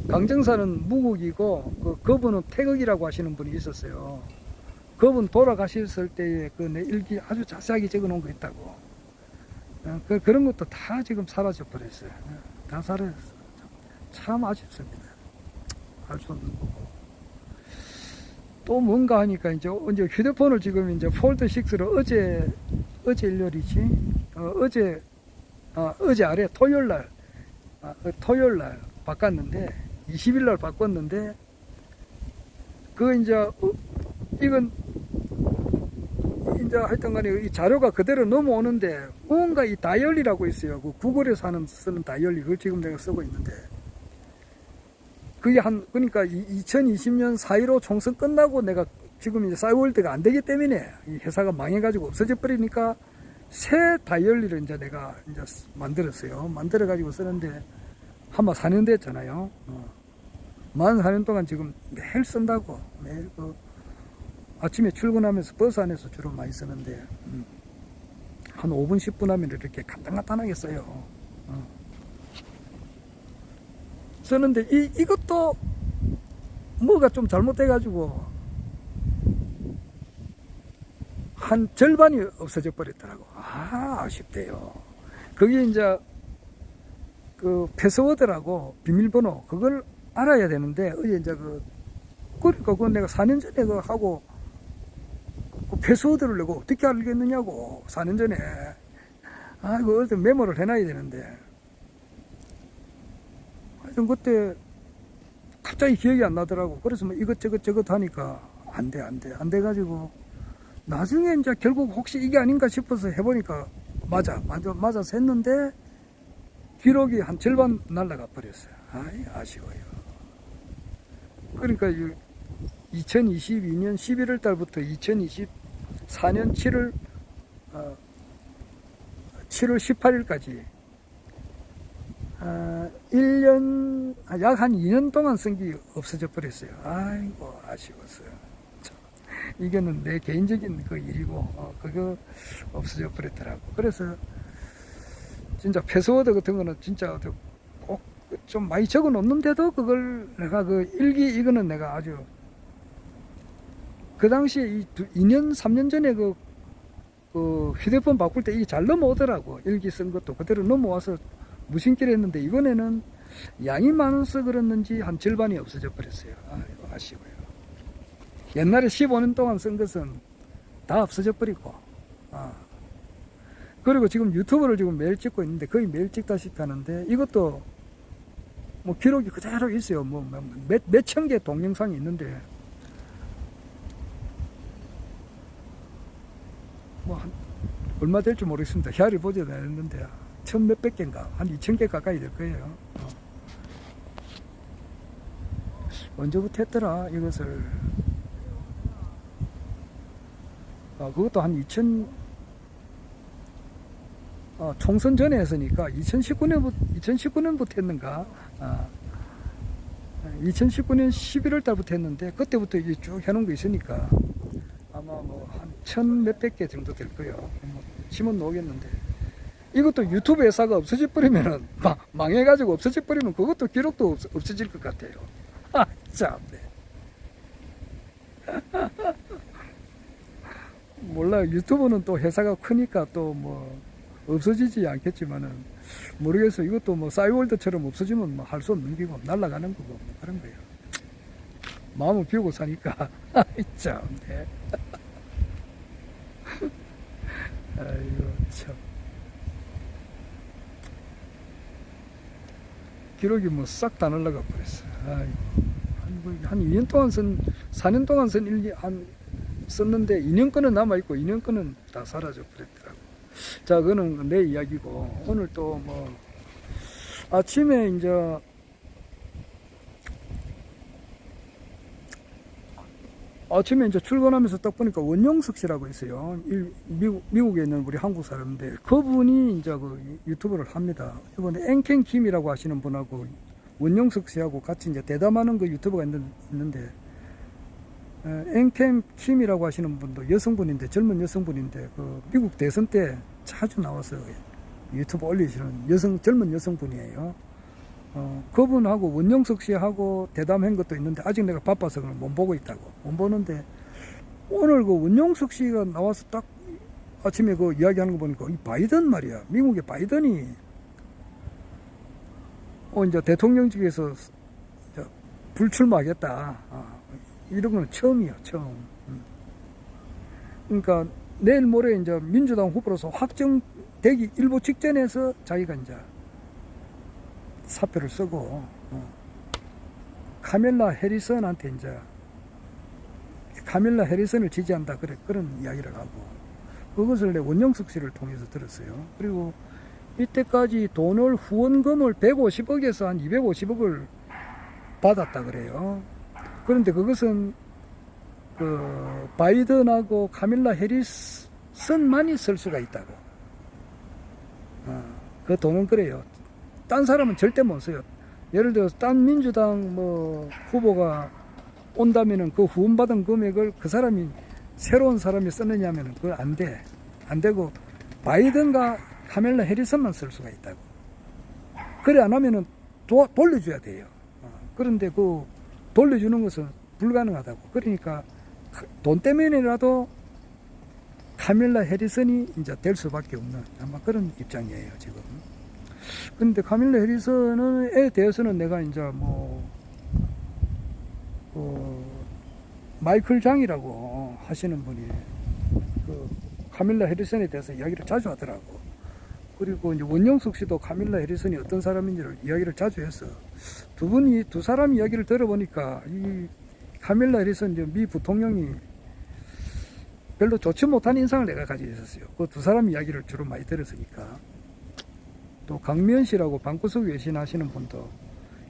강정산은 무국이고 그분은 태극이라고 하시는 분이 있었어요. 그분 돌아가셨을 때에 그 내 일기 아주 자세하게 적어놓은 거 있다고. 그런 것도 다 지금 사라져 버렸어요. 다 사라졌어요. 참 아쉽습니다. 알 수 없는 거고. 또 뭔가 하니까 이제 휴대폰을 지금 이제 폴드 6로 어제 일요일이지? 어제 아래 토요일 날 바꿨는데, 20일 날 바꿨는데, 이건 이제 하여튼 간에 이 자료가 그대로 넘어오는데, 뭔가 이 다이얼리라고 있어요. 그 구글에서 쓰는 다이얼리. 그걸 지금 내가 쓰고 있는데, 그게 그러니까 2020년 4.15 총선 끝나고 내가 지금 이제 싸이월드가 안 되기 때문에 이 회사가 망해가지고 없어져 버리니까 새 다이얼리를 이제 내가 이제 만들었어요. 만들어가지고 쓰는데 아마 4년 됐잖아요. 만 4년 동안 지금 매일 쓴다고. 매일 아침에 출근하면서 버스 안에서 주로 많이 쓰는데, 한 5분, 10분 하면 이렇게 간단하게 써요. 쓰는데 이것도 뭐가 좀 잘못돼가지고 한 절반이 없어져 버렸더라고. 아쉽대요. 그게 이제 그 패스워드라고 비밀번호 그걸 알아야 되는데, 어제 이제 그러니까 그건 내가 4년 전에 그거 하고 그 패스워드를 내가 어떻게 알겠느냐고. 4년 전에 그거 어디 메모를 해놔야 되는데, 하여튼 그때 갑자기 기억이 안 나더라고. 그래서 뭐 이것저것 하니까 안 돼가지고 나중에 이제 결국 혹시 이게 아닌가 싶어서 해보니까 맞아서 했는데 기록이 한 절반 날아가 버렸어요. 아쉬워요. 그러니까 2022년 11월 달부터 2024년 7월 18일까지 1년, 약 한 2년 동안 쓴 게 없어져 버렸어요. 아이고, 아쉬웠어요. 참, 이거는 내 개인적인 그 일이고, 그거 없어져 버렸더라고. 그래서, 진짜 패스워드 같은 거는 진짜 꼭 좀 많이 적어 놓는데도 그걸 내가 이거는 내가 아주, 그 당시에 2년, 3년 전에 그 휴대폰 바꿀 때 이게 잘 넘어오더라고. 일기 쓴 것도 그대로 넘어와서 무심결에 했는데, 이번에는 양이 많아서 그랬는지 한 절반이 없어져 버렸어요. 아이고, 아쉬워요. 옛날에 15년 동안 쓴 것은 다 없어져 버리고, 그리고 지금 유튜브를 지금 매일 찍고 있는데 거의 매일 찍다시피 하는데 이것도 뭐 기록이 그대로 있어요. 뭐 몇천 개 동영상이 있는데 뭐 얼마 될지 모르겠습니다. 헤아리 보지 않았는데 천 몇백 개인가 한 2,000개 가까이 될 거예요. 언제부터 했더라 이것을. 그것도 한 총선 전에 했으니까 2019년부터 했는가. 2019년 11월 달부터 했는데 그때부터 이게 쭉 해놓은 거 있으니까 아마 뭐 한 천 몇백 개 정도 될 거예요. 뭐 심은 놓겠는데 이것도 유튜브 회사가 없어져 버리면은 망해가지고 없어져 버리면 그것도 기록도 없어질 것 같아요. 참네. 몰라요. 유튜브는 또 회사가 크니까 또 뭐 없어지지 않겠지만은 모르겠어요. 이것도 뭐 싸이월드처럼 없어지면 뭐 할 수 없는 기고 날아가는 거고 뭐 그런 거예요. 마음을 비우고 사니까 참네. 아이고 참. 기록이 뭐 싹 다 날아가 버렸어. 아이고. 한 2년 동안 4년 동안 썼는데 2년 거는 남아있고 2년 거는 다 사라져 버렸더라고. 자, 그거는 내 이야기고, 오늘 또 뭐, 아침에 이제 출근하면서 딱 보니까 원용석 씨라고 있어요. 미국에 있는 우리 한국 사람인데, 그분이 이제 그 유튜브를 합니다. 이번에 앵켄 김이라고 하시는 분하고 원용석 씨하고 같이 이제 대담하는 그 유튜브가 있는데, 앵켄 김이라고 하시는 분도 여성분인데, 젊은 여성분인데, 그 미국 대선 때 자주 나와서 유튜브 올리시는 젊은 여성분이에요. 그분하고 원영석 씨하고 대담한 것도 있는데 아직 내가 바빠서 그걸 못 보고 있다고. 못 보는데 오늘 그 원영석 씨가 나와서 딱 아침에 그 이야기하는 거 보니까 이 바이든 말이야. 미국의 바이든이 이제 대통령직에서 불출마하겠다. 이런 거는 처음이야, 처음. 그러니까 내일 모레 이제 민주당 후보로서 확정되기 일보 직전에서 자기가 이제 사표를 쓰고 카밀라 해리슨한테 이제 카밀라 해리슨을 지지한다 그런 이야기를 하고 그것을 내 원영석 씨를 통해서 들었어요. 그리고 이때까지 후원금을 150억에서 한 250억을 받았다 그래요. 그런데 그것은 그 바이든하고 카밀라 해리슨만이 쓸 수가 있다고. 그 돈은 그래요. 딴 사람은 절대 못 써요. 예를 들어서 딴 민주당 뭐 후보가 온다면은 그 후원받은 금액을 그 사람이 새로운 사람이 쓰느냐면은 그건 안 돼. 안 되고 바이든과 카밀라 해리슨만 쓸 수가 있다고. 그래 안 하면은 돌려줘야 돼요. 그런데 그 돌려주는 것은 불가능하다고. 그러니까 돈 때문에라도 카밀라 해리슨이 이제 될 수밖에 없는 아마 그런 입장이에요 지금. 근데 카밀라 해리슨에 대해서는 내가 이제 마이클 장이라고 하시는 분이 그 카밀라 해리슨에 대해서 이야기를 자주 하더라고. 그리고 이제 원영석 씨도 카밀라 해리슨이 어떤 사람인지를 이야기를 자주 했어. 두 사람 이야기를 들어보니까 이 카밀라 해리슨 미 부통령이 별로 좋지 못한 인상을 내가 가지고 있었어요. 그 두 사람 이야기를 주로 많이 들었으니까. 또 강미연 씨라고 방구석 외신 하시는 분도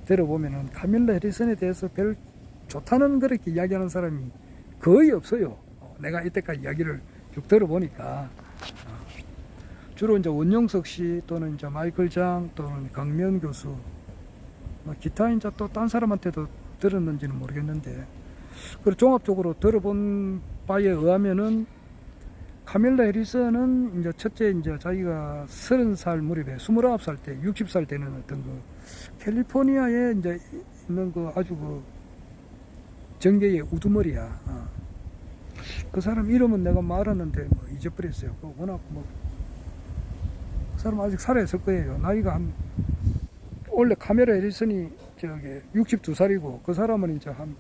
들어보면은 카밀라 해리슨에 대해서 별 좋다는 그렇게 이야기하는 사람이 거의 없어요. 내가 이때까지 이야기를 쭉 들어보니까. 주로 이제 원영석 씨 또는 이제 마이클 장 또는 강미연 교수 기타 이제 또 딴 사람한테도 들었는지는 모르겠는데 그리고 종합적으로 들어본 바에 의하면은 카밀라 해리슨은 이제 첫째 이제 자기가 30살 무렵에 29살 때 60살 되는 어떤 그 캘리포니아에 이제 있는 그 아주 그 정계의 우두머리야. 그 사람 이름은 내가 말았는데 뭐 잊어버렸어요. 그 워낙 그 사람 아직 살아있을 거예요. 나이가 원래 카밀라 해리슨이 62살이고 그 사람은 이제 한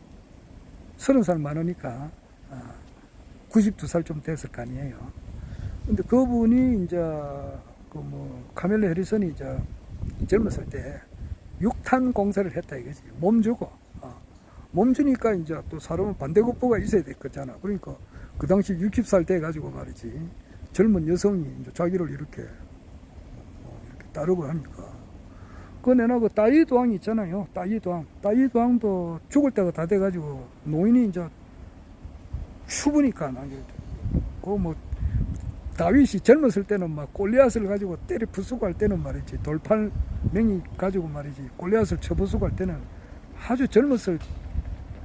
30살 많으니까 92살 좀 됐을 거 아니에요. 근데 그분이 이제 그 뭐 카멜라 해리슨이 이제 젊었을 때 육탄 공세를 했다 이거지. 몸 주고 몸 주니까 이제 또 사람은 반대급부가 있어야 됐잖아. 그러니까 그 당시 60살 돼 가지고 말이지 젊은 여성이 이제 자기를 이렇게 따르고 하니까 그 내나 그 따이도왕 있잖아요. 따이도왕도 죽을 때가 다 돼가지고 노인이 이제 추우니까 그뭐 다윗이 젊었을 때는 막 골리앗을 가지고 때려 부수고 할 때는 말이지 돌팔명이 가지고 말이지 골리앗을 쳐 부수고 할 때는 아주 젊었을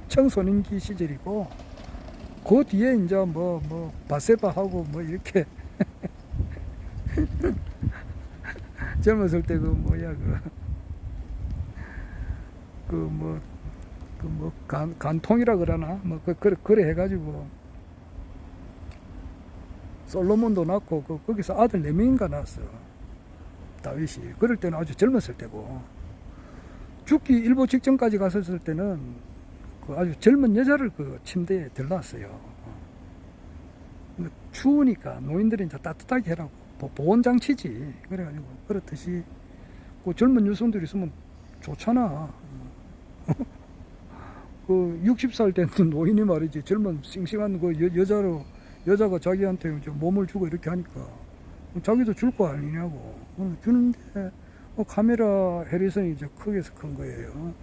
청소년기 시절이고 그 뒤에 이제 뭐 바세바하고 뭐 이렇게 젊었을 때 그 뭐야 간통이라 그러나 그래 해가지고 솔로몬도 낳고 거기서 아들 4명인가 낳았어 다윗이. 그럴 때는 아주 젊었을 때고 죽기 일보 직전까지 갔었을 때는 그 아주 젊은 여자를 그 침대에 들놨어요. 추우니까 노인들이 이제 따뜻하게 해라고 보온장치지. 그래가지고 그렇듯이 그 젊은 여성들이 있으면 좋잖아. 그 60살 된 노인이 말이지 젊은 싱싱한 그 여자가 자기한테 이제 몸을 주고 이렇게 하니까 자기도 줄 거 아니냐고 주는데 카메라 해리슨이 이제 크게서 큰 거예요.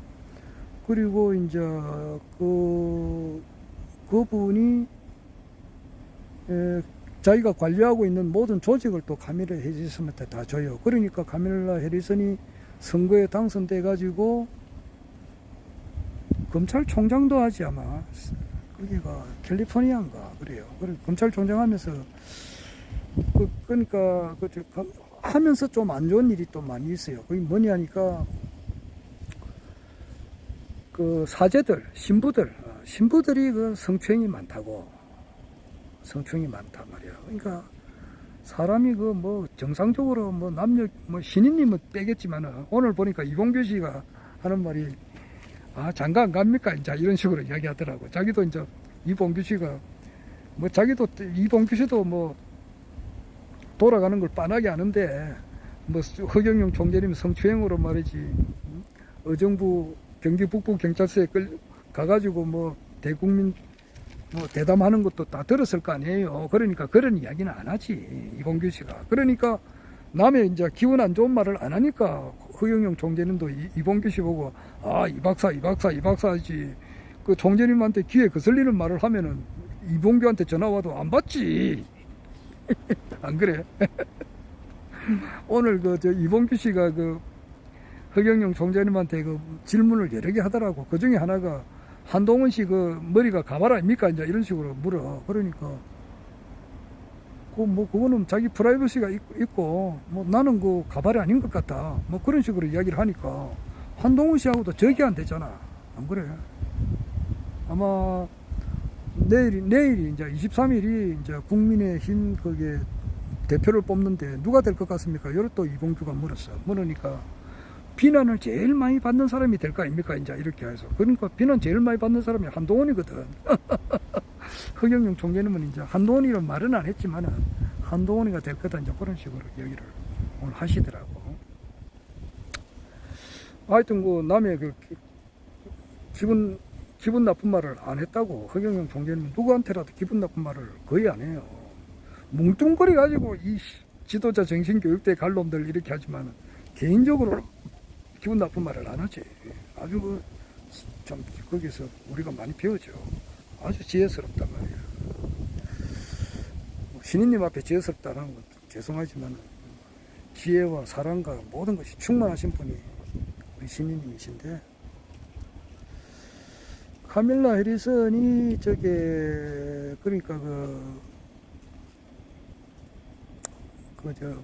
그리고 이제 그분이 자기가 관리하고 있는 모든 조직을 또 카밀라 해리슨한테 다 줘요. 그러니까 카밀라 해리슨이 선거에 당선돼 가지고 검찰총장도 하지 아마. 거기가 캘리포니아인가 그래요. 그래 검찰총장 하면서 그러니까 하면서 좀 안 좋은 일이 또 많이 있어요. 그게 뭐냐 하니까 그 사제들 신부들이 그 성추행이 많다 말이야. 그러니까 사람이 그 뭐 정상적으로 뭐 남녀 뭐 신인님은 빼겠지만은 오늘 보니까 이봉규 씨가 하는 말이 장가 안 갑니까? 이제 이런 식으로 이야기하더라고. 자기도 이제 이봉규 씨가 뭐 자기도 이봉규 씨도 뭐 돌아가는 걸 빤하게 아는데 뭐 허경영 총재님 성추행으로 말이지 의정부 경기 북부 경찰서에 가가지고 뭐 대국민 뭐 대담하는 것도 다 들었을 거 아니에요. 그러니까 그런 이야기는 안 하지 이봉규 씨가. 그러니까 남의 이제 기분 안 좋은 말을 안 하니까 허경영 총재님도 이봉규 씨 보고 이 박사 하지. 그 총재님한테 귀에 거슬리는 말을 하면은 이봉규한테 전화 와도 안 받지. 안 그래? 오늘 저 이봉규 씨가 그 허경영 총재님한테 그 질문을 여러 개 하더라고. 그 중에 하나가 한동훈 씨 그 머리가 가발 아닙니까? 이제 이런 식으로 물어. 그러니까 그거는 자기 프라이버시가 있고 뭐 나는 그 가발이 아닌 것 같다. 뭐 그런 식으로 이야기를 하니까 한동훈 씨하고도 적이 안 되잖아. 안 그래? 아마 내일이 이제 23일이 이제 국민의힘 그게 대표를 뽑는데 누가 될 것 같습니까? 이걸 또 이봉규가 물었어. 물으니까 비난을 제일 많이 받는 사람이 될 거 아닙니까? 이제 이렇게 해서. 그러니까 비난 제일 많이 받는 사람이 한동훈이거든. 허경영 총재님은 이제 한동훈이라는 말은 안 했지만은 한동훈이가 될 거다. 이제 그런 식으로 얘기를 오늘 하시더라고. 하여튼 그 남의 그 기분 나쁜 말을 안 했다고. 허경영 총재님은 누구한테라도 기분 나쁜 말을 거의 안 해요. 뭉뚱거리 가지고 이 지도자 정신교육대 갈 놈들 이렇게 하지만 개인적으로 기분 나쁜 말을 안 하지. 아주 참 거기서 우리가 많이 배우죠. 아주 지혜스럽단 말이야. 신인님 앞에 지혜스럽다는 건 죄송하지만 지혜와 사랑과 모든 것이 충만하신 분이 우리 신인님이신데, 카밀라 해리슨이 그러니까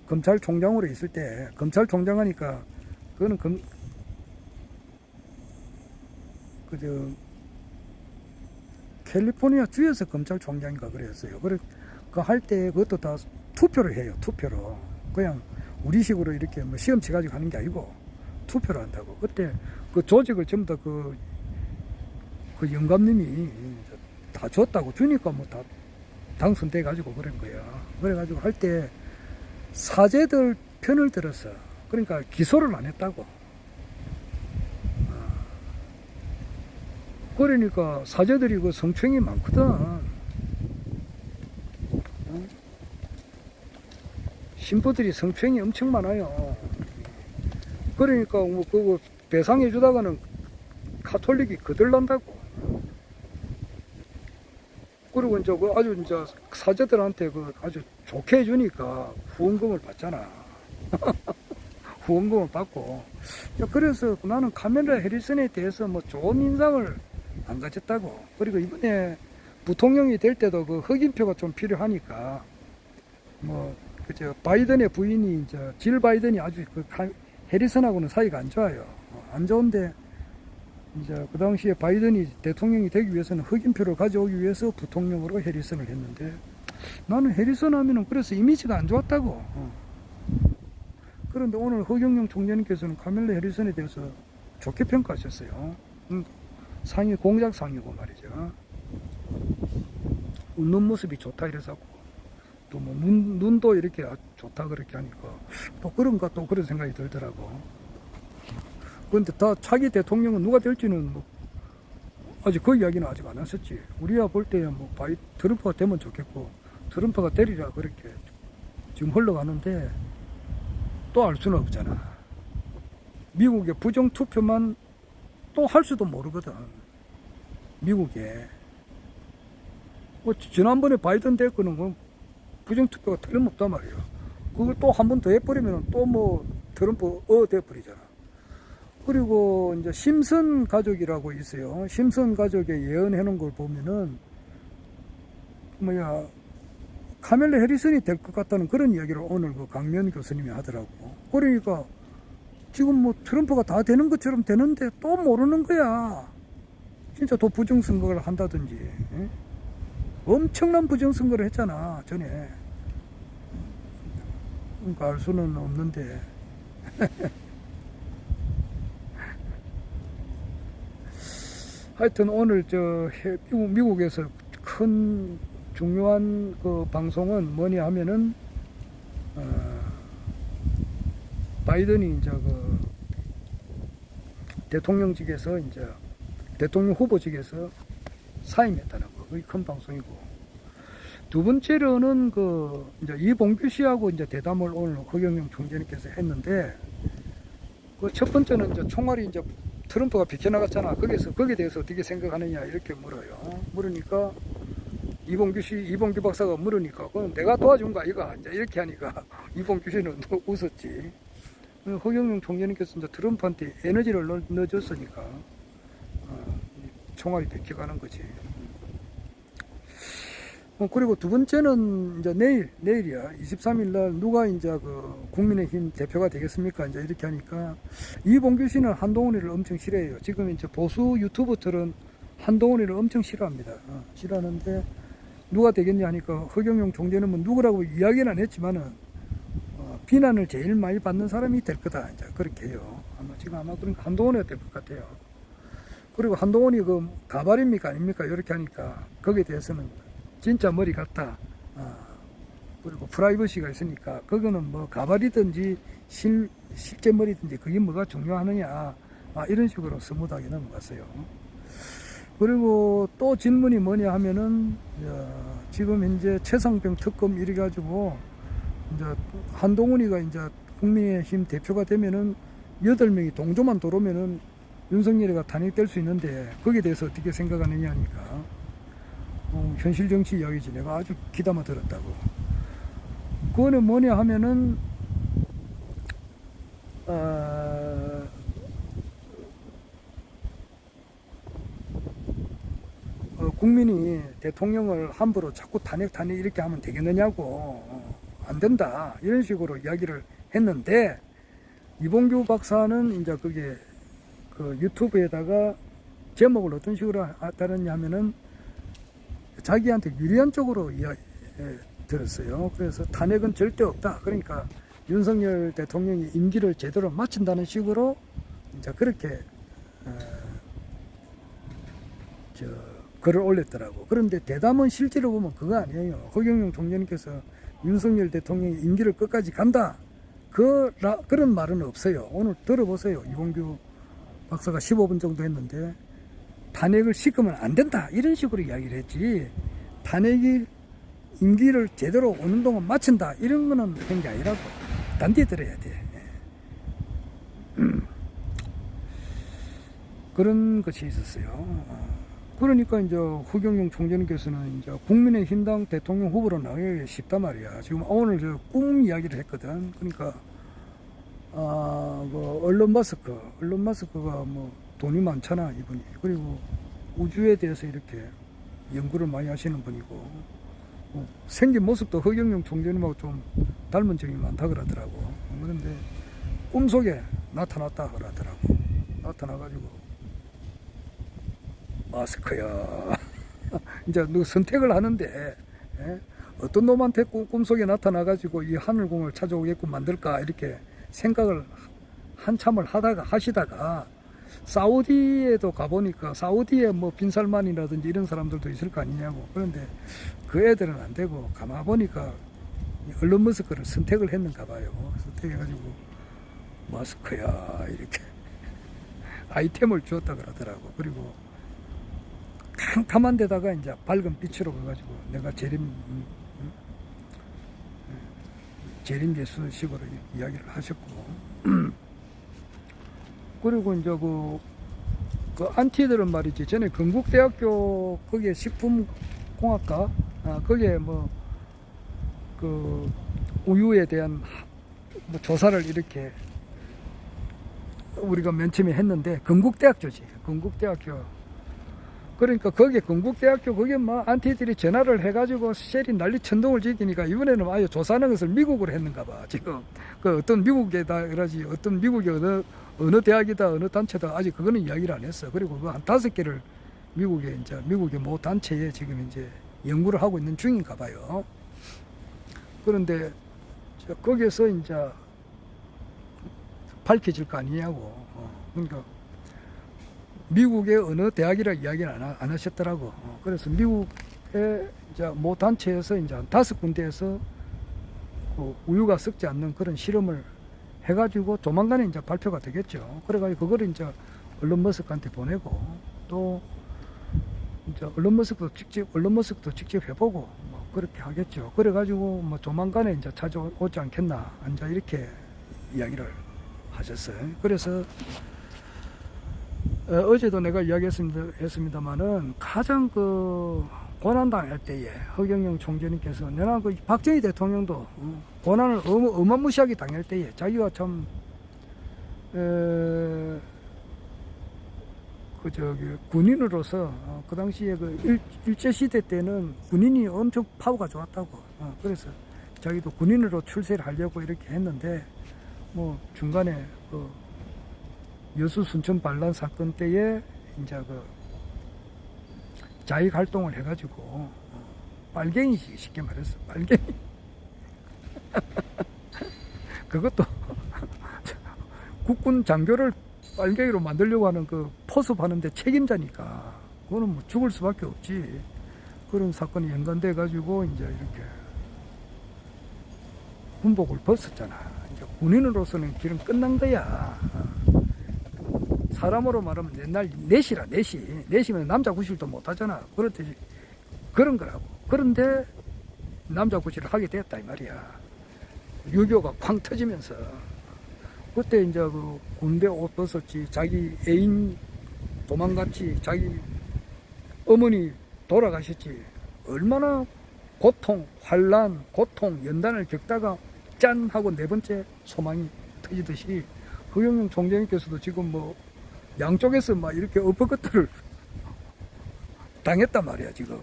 검찰총장으로 있을 때, 검찰총장 하니까 그거는 캘리포니아 주에서 검찰총장인가 그랬어요. 그 할 때 그것도 다 투표를 해요. 투표로. 그냥 우리식으로 이렇게 뭐 시험 치가지고 하는 게 아니고 투표를 한다고. 그때 그 조직을 전부 다 그 그 영감님이 다 줬다고 주니까 뭐 다 당선돼 가지고 그런 거야. 그래가지고 할 때 사제들 편을 들었어. 그러니까 기소를 안 했다고. 그러니까 사제들이 그 성추행이 많거든. 신부들이 성추행이 엄청 많아요. 그러니까 뭐 그거 배상해 주다가는 카톨릭이 거들난다고. 그리고 이제 그 아주 이제 사제들한테 그 아주 좋게 해주니까 후원금을 받잖아. 후원금을 받고. 그래서 나는 카멜라 해리슨에 대해서 뭐 좋은 인상을 안 가졌다고. 그리고 이번에 부통령이 될 때도 그 흑인표가 좀 필요하니까 뭐 그저 바이든의 부인이 이제 질 바이든이 아주 그 해리슨하고는 사이가 안 좋아요. 안 좋은데 이제 그 당시에 바이든이 대통령이 되기 위해서는 흑인표를 가져오기 위해서 부통령으로 해리슨을 했는데 나는 해리슨 하면은 그래서 이미지가 안 좋았다고. 그런데 오늘 허경영 총재님께서는 카멜라 해리슨에 대해서 좋게 평가하셨어요. 상이 공작상이고 말이죠. 웃는 모습이 좋다 이래서 또 뭐 눈도 이렇게 좋다 그렇게 하니까 또 그런가 또 그런 생각이 들더라고. 그런데 다 차기 대통령은 누가 될지는 뭐 아직 그 이야기는 아직 안 했었지. 우리야 볼 때 뭐 트럼프가 되면 좋겠고 트럼프가 되리라 그렇게 지금 흘러가는데 또 알 수는 없잖아. 미국의 부정투표만 또 할 수도 모르거든. 미국에 뭐 지난번에 바이든 될 거는 뭐 부정투표가 틀림없단 말이야. 그걸 또 한 번 더 해버리면 또 뭐 트럼프 돼버리잖아. 그리고 이제 심슨 가족이라고 있어요. 심슨 가족의 예언해 놓은 걸 보면은 카멜라 해리슨이 될 것 같다는 그런 이야기를 오늘 그 강면 교수님이 하더라고. 그러니까 지금 뭐 트럼프가 다 되는 것처럼 되는데 또 모르는 거야. 진짜 또 부정선거를 한다든지. 에? 엄청난 부정선거를 했잖아 전에. 그러니까 알 수는 없는데 하여튼 오늘 미국에서 큰 중요한 그 방송은 뭐냐 하면은 바이든이 이제 그 대통령직에서 이제 대통령 후보직에서 사임했다는 거. 그게 큰 방송이고. 두 번째로는 그 이제 이봉규 씨하고 이제 대담을 오늘 허경영 총재님께서 했는데 그 첫 번째는 이제 총알이 이제 트럼프가 비켜나갔잖아. 거기에 대해서 어떻게 생각하느냐 이렇게 물어요. 물으니까 이봉규 박사가 물으니까 그건 내가 도와준 거 아이가 이제 이렇게 하니까 이봉규 씨는 웃었지. 허경영 총재님께서 이제 트럼프한테 에너지를 넣어줬으니까 총알이 비켜가는 거지. 그리고 두 번째는 이제 내일이야. 23일 날 누가 이제 그 국민의힘 대표가 되겠습니까? 이제 이렇게 하니까 이봉규 씨는 한동훈이를 엄청 싫어해요. 지금 이제 보수 유튜버들은 한동훈이를 엄청 싫어합니다. 싫어하는데 누가 되겠냐 하니까 허경영 총재는 뭐 누구라고 이야기는 안 했지만은 비난을 제일 많이 받는 사람이 될 거다. 이제 그렇게 해요. 아마 그런 한동훈이가 될 것 같아요. 그리고 한동훈이 그 가발입니까 아닙니까? 이렇게 하니까 거기에 대해서는 진짜 머리 같다. 그리고 프라이버시가 있으니까 그거는 뭐 가발이든지 실제 머리든지 그게 뭐가 중요하느냐. 이런 식으로 스무드하게 넘어갔어요. 그리고 또 질문이 뭐냐 하면은 지금 현재 최상병 특검 이래 가지고 이제 한동훈이가 이제 국민의힘 대표가 되면은 8명이 동조만 들어오면은 윤석열이가 탄핵될 수 있는데 거기에 대해서 어떻게 생각하느냐 하니까 현실 정치 이야기지. 내가 아주 귀담아 들었다고. 그거는 뭐냐 하면은 국민이 대통령을 함부로 자꾸 탄핵 이렇게 하면 되겠느냐고. 안 된다 이런 식으로 이야기를 했는데 이봉규 박사는 이제 그게 그 유튜브에다가 제목을 어떤 식으로 따르냐면은 자기한테 유리한 쪽으로 들었어요. 그래서 탄핵은 절대 없다. 그러니까 윤석열 대통령이 임기를 제대로 마친다는 식으로 이제 그렇게 글을 올렸더라고. 그런데 대담은 실제로 보면 그거 아니에요. 허경영 총재님께서 윤석열 대통령이 임기를 끝까지 간다. 그런 말은 없어요. 오늘 들어보세요. 이봉규 박사가 15분 정도 했는데 탄핵을 시키면 안 된다. 이런 식으로 이야기를 했지. 탄핵이 임기를 제대로 오는 동안 마친다. 이런 거는 한 게 아니라고. 단디 들어야 돼. 그런 것이 있었어요. 그러니까 이제 허경영 총재님께서는 이제 국민의힘당 대통령 후보로 나가기 쉽단 말이야. 지금 오늘 저 꿈 이야기를 했거든. 그러니까 그 얼론 머스크가 뭐 돈이 많잖아 이분이. 그리고 우주에 대해서 이렇게 연구를 많이 하시는 분이고 생긴 모습도 허경영 총재님하고 좀 닮은 점이 많다 그러더라고. 그런데 꿈속에 나타났다 그러더라고. 나타나가지고 마스크야. 이제 너 선택을 하는데 어떤 놈한테 꿈속에 나타나가지고 이 하늘공을 찾아오게끔 만들까 이렇게 생각을 한참을 하시다가 사우디에도 가보니까 사우디에 뭐 빈살만이라든지 이런 사람들도 있을 거 아니냐고. 그런데 그 애들은 안 되고 가만 보니까 얼론 머스크를 선택을 했는가 봐요. 선택해가지고 마스크야 이렇게 아이템을 주었다 그러더라고. 그리고 캄캄한 데다가 이제 밝은 빛으로 가가지고 내가 재림예수식으로 이야기를 하셨고 그리고 이제 그 안티들은 말이지 전에 건국대학교 거기에 식품공학과 거기에 뭐 그 우유에 대한 뭐 조사를 이렇게 우리가 맨 처음에 했는데 건국대학교지. 건국대학교. 그러니까 거기에 건국대학교 거기에 막 안티들이 전화를 해가지고 셀이 난리 천둥을 지키니까 이번에는 아예 조사하는 것을 미국으로 했는가 봐. 지금 그 어떤 미국에다 그러지 어떤 미국의 어느 대학이다 어느 단체다 아직 그거는 이야기를 안 했어. 그리고 그 한 5개를 미국의 모 단체에 지금 이제 연구를 하고 있는 중인가 봐요. 그런데 거기에서 이제 밝혀질 거 아니냐고. 그러니까 미국의 어느 대학이라 이야기를 안 하셨더라고. 그래서 미국의 이제 모 단체에서 이제 한 5군데에서 그 우유가 썩지 않는 그런 실험을 해가지고 조만간에 이제 발표가 되겠죠. 그래가지고 그거를 이제 얼론 머스크한테 보내고 또 이제 얼론 머스크도 직접 해보고 뭐 그렇게 하겠죠. 그래가지고 뭐 조만간에 이제 찾아오지 않겠나 이제 이렇게 이야기를 하셨어요. 그래서 어제도 내가 이야기했습니다만은 가장 그 고난당할 때에 허경영 총재님께서 내가 그 박정희 대통령도 고난을 어마무시하게 당할 때에 자기가 참 군인으로서 그 당시에 그 일제시대 때는 군인이 엄청 파워가 좋았다고. 그래서 자기도 군인으로 출세를 하려고 이렇게 했는데 뭐 중간에 그 여수 순천 반란 사건 때에 이제 그 자익 활동을 해가지고 빨갱이 쉽게 말해서 빨갱이 그것도 국군 장교를 빨갱이로 만들려고 하는 그 포섭하는데 책임자니까 그거는 뭐 죽을 수밖에 없지. 그런 사건이 연관돼 가지고 이제 이렇게 군복을 벗었잖아. 이제 군인으로서는 길은 끝난 거야. 사람으로 말하면 옛날 내시면 남자 구실도 못 하잖아. 그렇듯이 그런 거라고. 그런데 남자 구실을 하게 됐다 이 말이야. 유교가 쾅 터지면서 그때 이제 그 군대 옷 벗었지, 자기 애인 도망갔지, 자기 어머니 돌아가셨지. 얼마나 고통, 환란, 고통, 연단을 겪다가 짠 하고 4번째 소망이 터지듯이 허경영 총재님께서도 지금 뭐 양쪽에서 막 이렇게 엎어것들을 당했단 말이야. 지금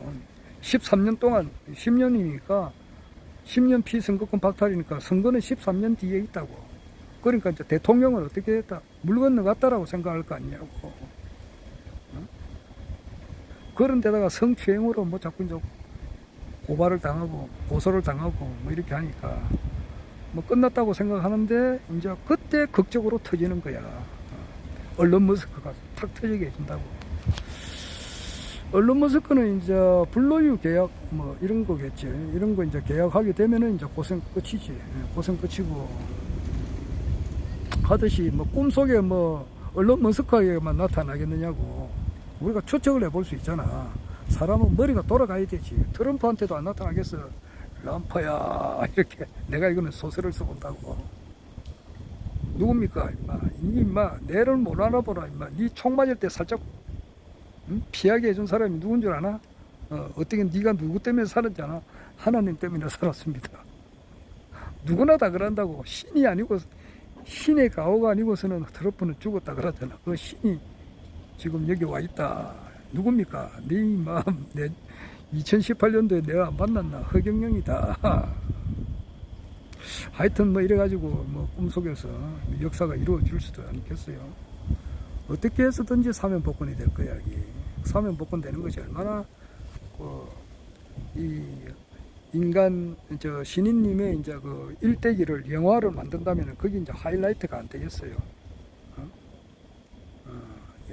13년 동안 10년이니까 10년 피선거권 박탈이니까 선거는 13년 뒤에 있다고. 그러니까 이제 대통령은 어떻게 했다? 물 건너갔다라고 생각할 거 아니냐고. 그런 데다가 성추행으로 뭐 자꾸 이제 고발을 당하고 고소를 당하고 뭐 이렇게 하니까 뭐 끝났다고 생각하는데 이제 그때 극적으로 터지는 거야. 얼론 머스크가 탁 터지게 해준다고. 언론 머스크는 이제 불로유 계약 뭐 이런 거겠지. 이런 거 이제 계약하게 되면은 이제 고생 끝이지. 고생 끝이고 하듯이 뭐 꿈속에 뭐 언론 머스크에만 나타나겠느냐고 우리가 추측을 해볼 수 있잖아. 사람은 머리가 돌아가야 되지. 트럼프한테도 안 나타나겠어. 람퍼야 이렇게 내가 이거는 소설을 써본다고. 누굽니까 임마. 임마 내를 못 알아보라 임마. 니 총 맞을 때 살짝 피하게 해준 사람이 누군 줄 아나? 어떻게 네가 누구 때문에 살았지 않아? 하나님 때문에 살았습니다. 누구나 다 그런다고. 신이 아니고 신의 가호가 아니고서는 트럼프는 죽었다 그러잖아. 그 신이 지금 여기 와 있다. 누굽니까? 네 마음, 2018년도에 내가 안 만났나? 허경영이다. 하여튼 뭐 이래가지고 뭐 꿈속에서 역사가 이루어질 수도 않겠어요. 어떻게 해서든지 사면복권이 될 거야. 이게. 사면복권 되는 것이 얼마나 이 인간 신인님의 이제 그 일대기를 영화를 만든다면 거기 이제 하이라이트가 안 되겠어요.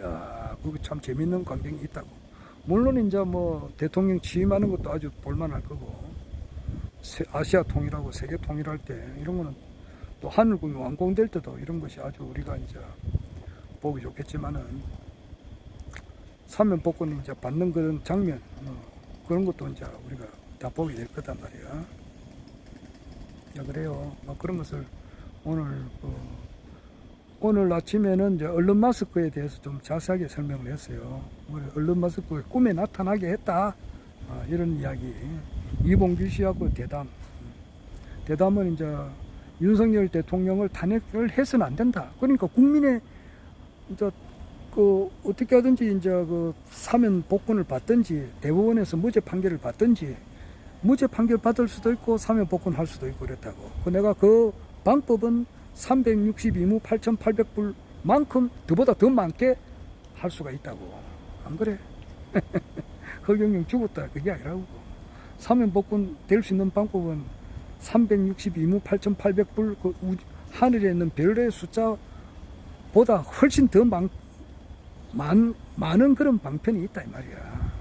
야, 그거 참 재밌는 광경이 있다고. 물론 이제 뭐 대통령 취임하는 것도 아주 볼만할 거고, 아시아 통일하고 세계 통일할 때 이런 거는 또 하늘궁이 완공될 때도 이런 것이 아주 우리가 이제 보기 좋겠지만은 사면복권 이제 받는 그런 장면 그런 것도 이제 우리가 다 보게 될 거단 말이야. 야, 그래요. 뭐 그런 것을 오늘 아침에는 이제 언론 마스크에 대해서 좀 자세하게 설명을 했어요. 언론 마스크가 꿈에 나타나게 했다. 이런 이야기. 이봉규 씨하고 대담은 이제 윤석열 대통령을 탄핵을 해서는 안 된다. 그러니까 국민의 이제 그 어떻게 하든지 이제 그 사면 복권을 받든지 대법원에서 무죄 판결을 받든지 무죄 판결 받을 수도 있고 사면 복권 할 수도 있고 그랬다고. 내가 그 방법은 362무 8,800불만큼 그보다 더 많게 할 수가 있다고. 안 그래? 허경영 죽었다 그게 아니라고. 사면 복권 될 수 있는 방법은 362무 8,800불 그 하늘에 있는 별의 숫자보다 훨씬 더 많은 그런 방편이 있다 이 말이야.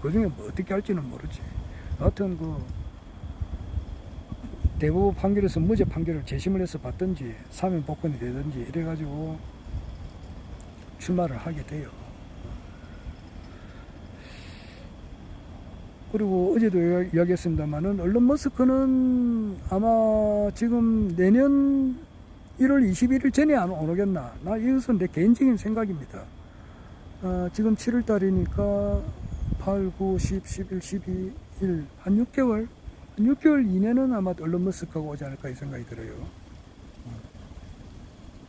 그 중에 뭐 어떻게 할지는 모르지. 하여튼 그 대법원 판결에서 무죄 판결을 재심을 해서 받든지 사면 복권이 되든지 이래가지고 출마를 하게 돼요. 그리고 어제도 이야기했습니다만은 언론 머스크는 아마 지금 내년 1월 21일 전에 안 오겠나. 나 이것은 내 개인적인 생각입니다. 지금 7월 달이니까 8, 9, 10, 11, 12, 1, 한 6개월 이내는 아마 언론 머스크가 오지 않을까 이 생각이 들어요.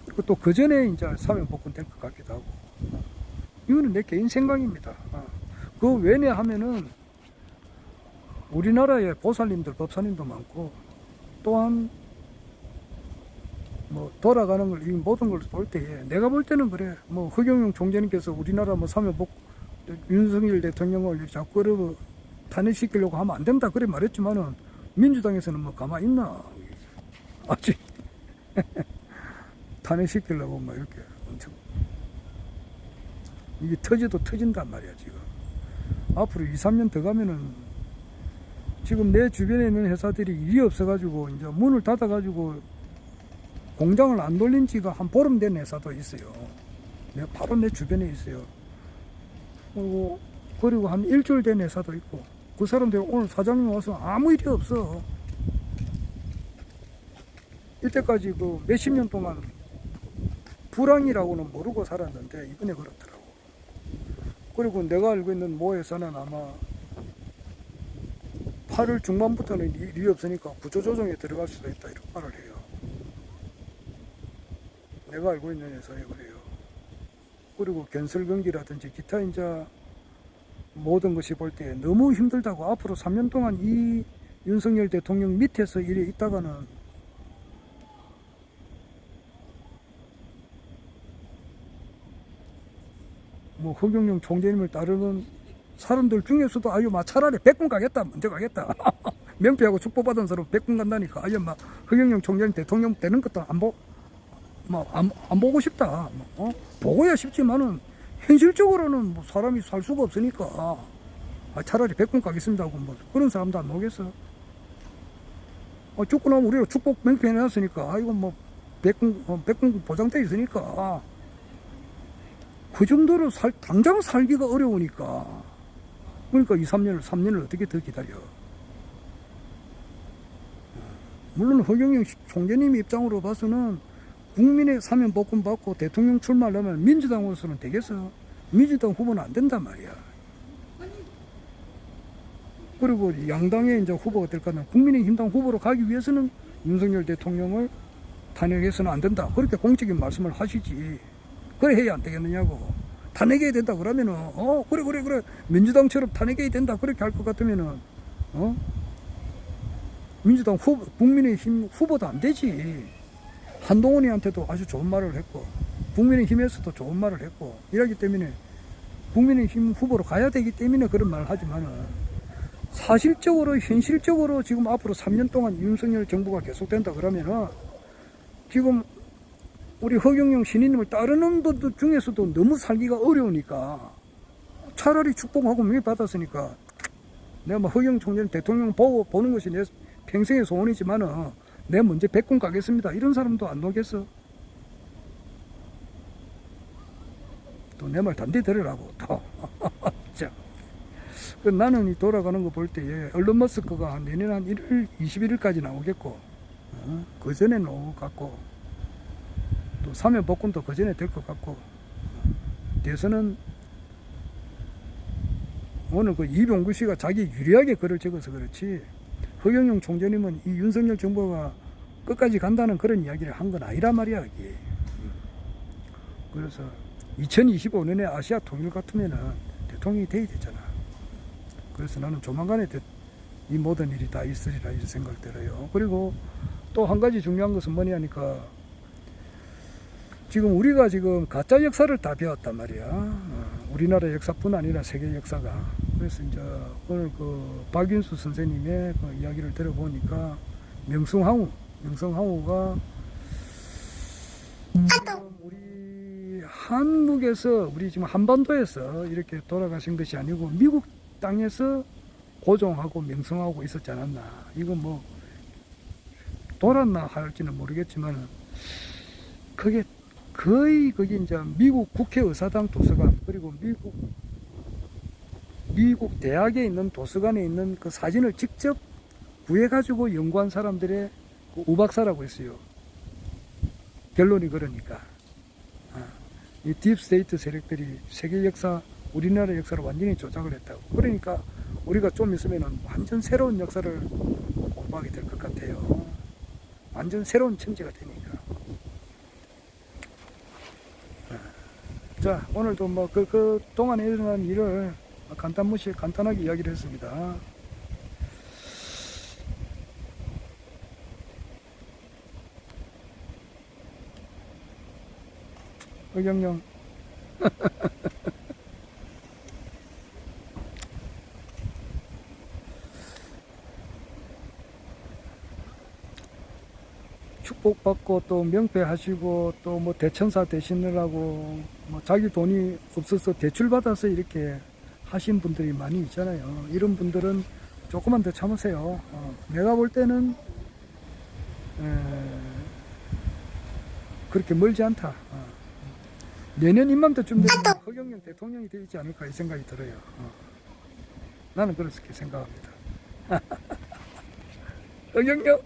그리고 또 그 전에 이제 사면 복권 될 것 같기도 하고. 이거는 내 개인 생각입니다. 그 왜냐 하면은 우리나라에 보살님들, 법사님도 많고 또한 뭐 돌아가는 걸 이 모든 걸 볼 때에 내가 볼 때는 그래. 뭐 허경영 총재님께서 우리나라 뭐 사면 윤석열 대통령을 자꾸 탄핵시키려고 하면 안 된다 그래 말했지만은 민주당에서는 뭐 가만히 있나 아직 탄핵시키려고 막 이렇게 엄청 이게 터진단 말이야. 지금 앞으로 2, 3년 더 가면은 지금 내 주변에 있는 회사들이 일이 없어가지고 이제 문을 닫아가지고 공장을 안 돌린 지가 한 보름 된 회사도 있어요. 바로 내 주변에 있어요. 그리고 한 일주일 된 회사도 있고 그 사람들 오늘 사장님 와서 아무 일이 없어. 이때까지 그 몇십 년 동안 불황이라고는 모르고 살았는데 이번에 그렇더라고. 그리고 내가 알고 있는 모 회사는 아마 8월 중반부터는 일이 없으니까 구조조정에 들어갈 수도 있다 이런 말을 해요. 내가 알고 있는 회사에 그래요. 그리고 건설경기라든지 기타 이제 모든 것이 볼 때 너무 힘들다고. 앞으로 3년 동안 이 윤석열 대통령 밑에서 일에 있다가는 뭐 허경영 총재님을 따르는 사람들 중에서도 아유 막 차라리 백군 가겠다, 먼저 가겠다. 명패하고 축복받은 사람 백군 간다니까. 아유 막 허경영 총재님 대통령 되는 것도 안 보고 싶다. 보고야 싶지만은 현실적으로는 뭐 사람이 살 수가 없으니까 차라리 백군 가겠습니다 하고 뭐 그런 사람도 안 오겠어. 죽고 나면 우리가 축복 맹패해놨으니까 이거 뭐 백군 보장돼 있으니까 그 정도로 당장 살기가 어려우니까 그러니까 3년을 어떻게 더 기다려. 물론 허경영 총재님 입장으로 봐서는 국민의 사면 복권 받고 대통령 출마하려면 민주당으로서는 되겠어. 민주당 후보는 안 된단 말이야. 그리고 양당의 이제 후보가 될 거는 국민의힘당 후보로 가기 위해서는 윤석열 대통령을 탄핵해서는 안 된다. 그렇게 공적인 말씀을 하시지. 그래 해야 안 되겠느냐고. 탄핵해야 된다 그러면은 그래 민주당처럼 탄핵해야 된다 그렇게 할 것 같으면은 민주당 국민의힘 후보도 안 되지. 한동훈이한테도 아주 좋은 말을 했고 국민의힘에서도 좋은 말을 했고 이러기 때문에 국민의힘 후보로 가야 되기 때문에 그런 말을 하지만은 사실적으로 현실적으로 지금 앞으로 3년 동안 윤석열 정부가 계속된다 그러면은 지금 우리 허경영 신인님을 따르는 분들 중에서도 너무 살기가 어려우니까 차라리 축복하고 명예 받았으니까 내가 뭐 허경영 총재는 대통령 보는 것이 내 평생의 소원이지만은 내가 먼저 백군 가겠습니다 이런 사람도 안 오겠어. 또 내 말 단디 들으라고 또. 자, 나는 이 돌아가는 거 볼 때 얼른 머스크가 내년 한 1월 21일까지 나오겠고 그 전에 나올 것 같고 또 사면 복권도 그 전에 될 것 같고 대선은 오늘 그 이병구 씨가 자기 유리하게 글을 적어서 그렇지 허경영 총재님은 이 윤석열 정부가 끝까지 간다는 그런 이야기를 한 건 아니란 말이야 이게. 그래서 2025년에 아시아 통일 같으면은 대통령이 돼야 되잖아. 그래서 나는 조만간에 이 모든 일이 다 있으리라 이런 생각 들어요. 그리고 또 한 가지 중요한 것은 뭐냐니까 지금 우리가 지금 가짜 역사를 다 배웠단 말이야. 우리나라 역사뿐 아니라 세계 역사가. 그래서 이제 오늘 그 박윤수 선생님의 그 이야기를 들어보니까 명성황후가 우리 한국에서 우리 지금 한반도에서 이렇게 돌아가신 것이 아니고 미국 땅에서 고종하고 명성하고 있었지 않았나. 이거 뭐 돌았나 할지는 모르겠지만 그게 거의 거기 이제 미국 국회의사당 도서관 그리고 미국 대학에 있는 도서관에 있는 그 사진을 직접 구해가지고 연구한 사람들의 그 우박사라고 했어요. 결론이 그러니까 이 딥스테이트 세력들이 세계 역사, 우리나라 역사를 완전히 조작을 했다고. 그러니까 우리가 좀 있으면 완전 새로운 역사를 공부하게 될 것 같아요. 완전 새로운 천지가 되니까. 자, 오늘도 뭐 그 동안에 일어난 일을 간단하게 이야기를 했습니다. 허경영 축복받고 또 명패하시고 또 뭐 대천사 되시느라고 뭐 자기 돈이 없어서 대출받아서 이렇게 하신 분들이 많이 있잖아요. 이런 분들은 조금만 더 참으세요. 내가 볼 때는 그렇게 멀지 않다. 내년 이맘때쯤 되면 허경영 대통령이 되지 않을까 이 생각이 들어요. 나는 그렇게 생각합니다. 허경영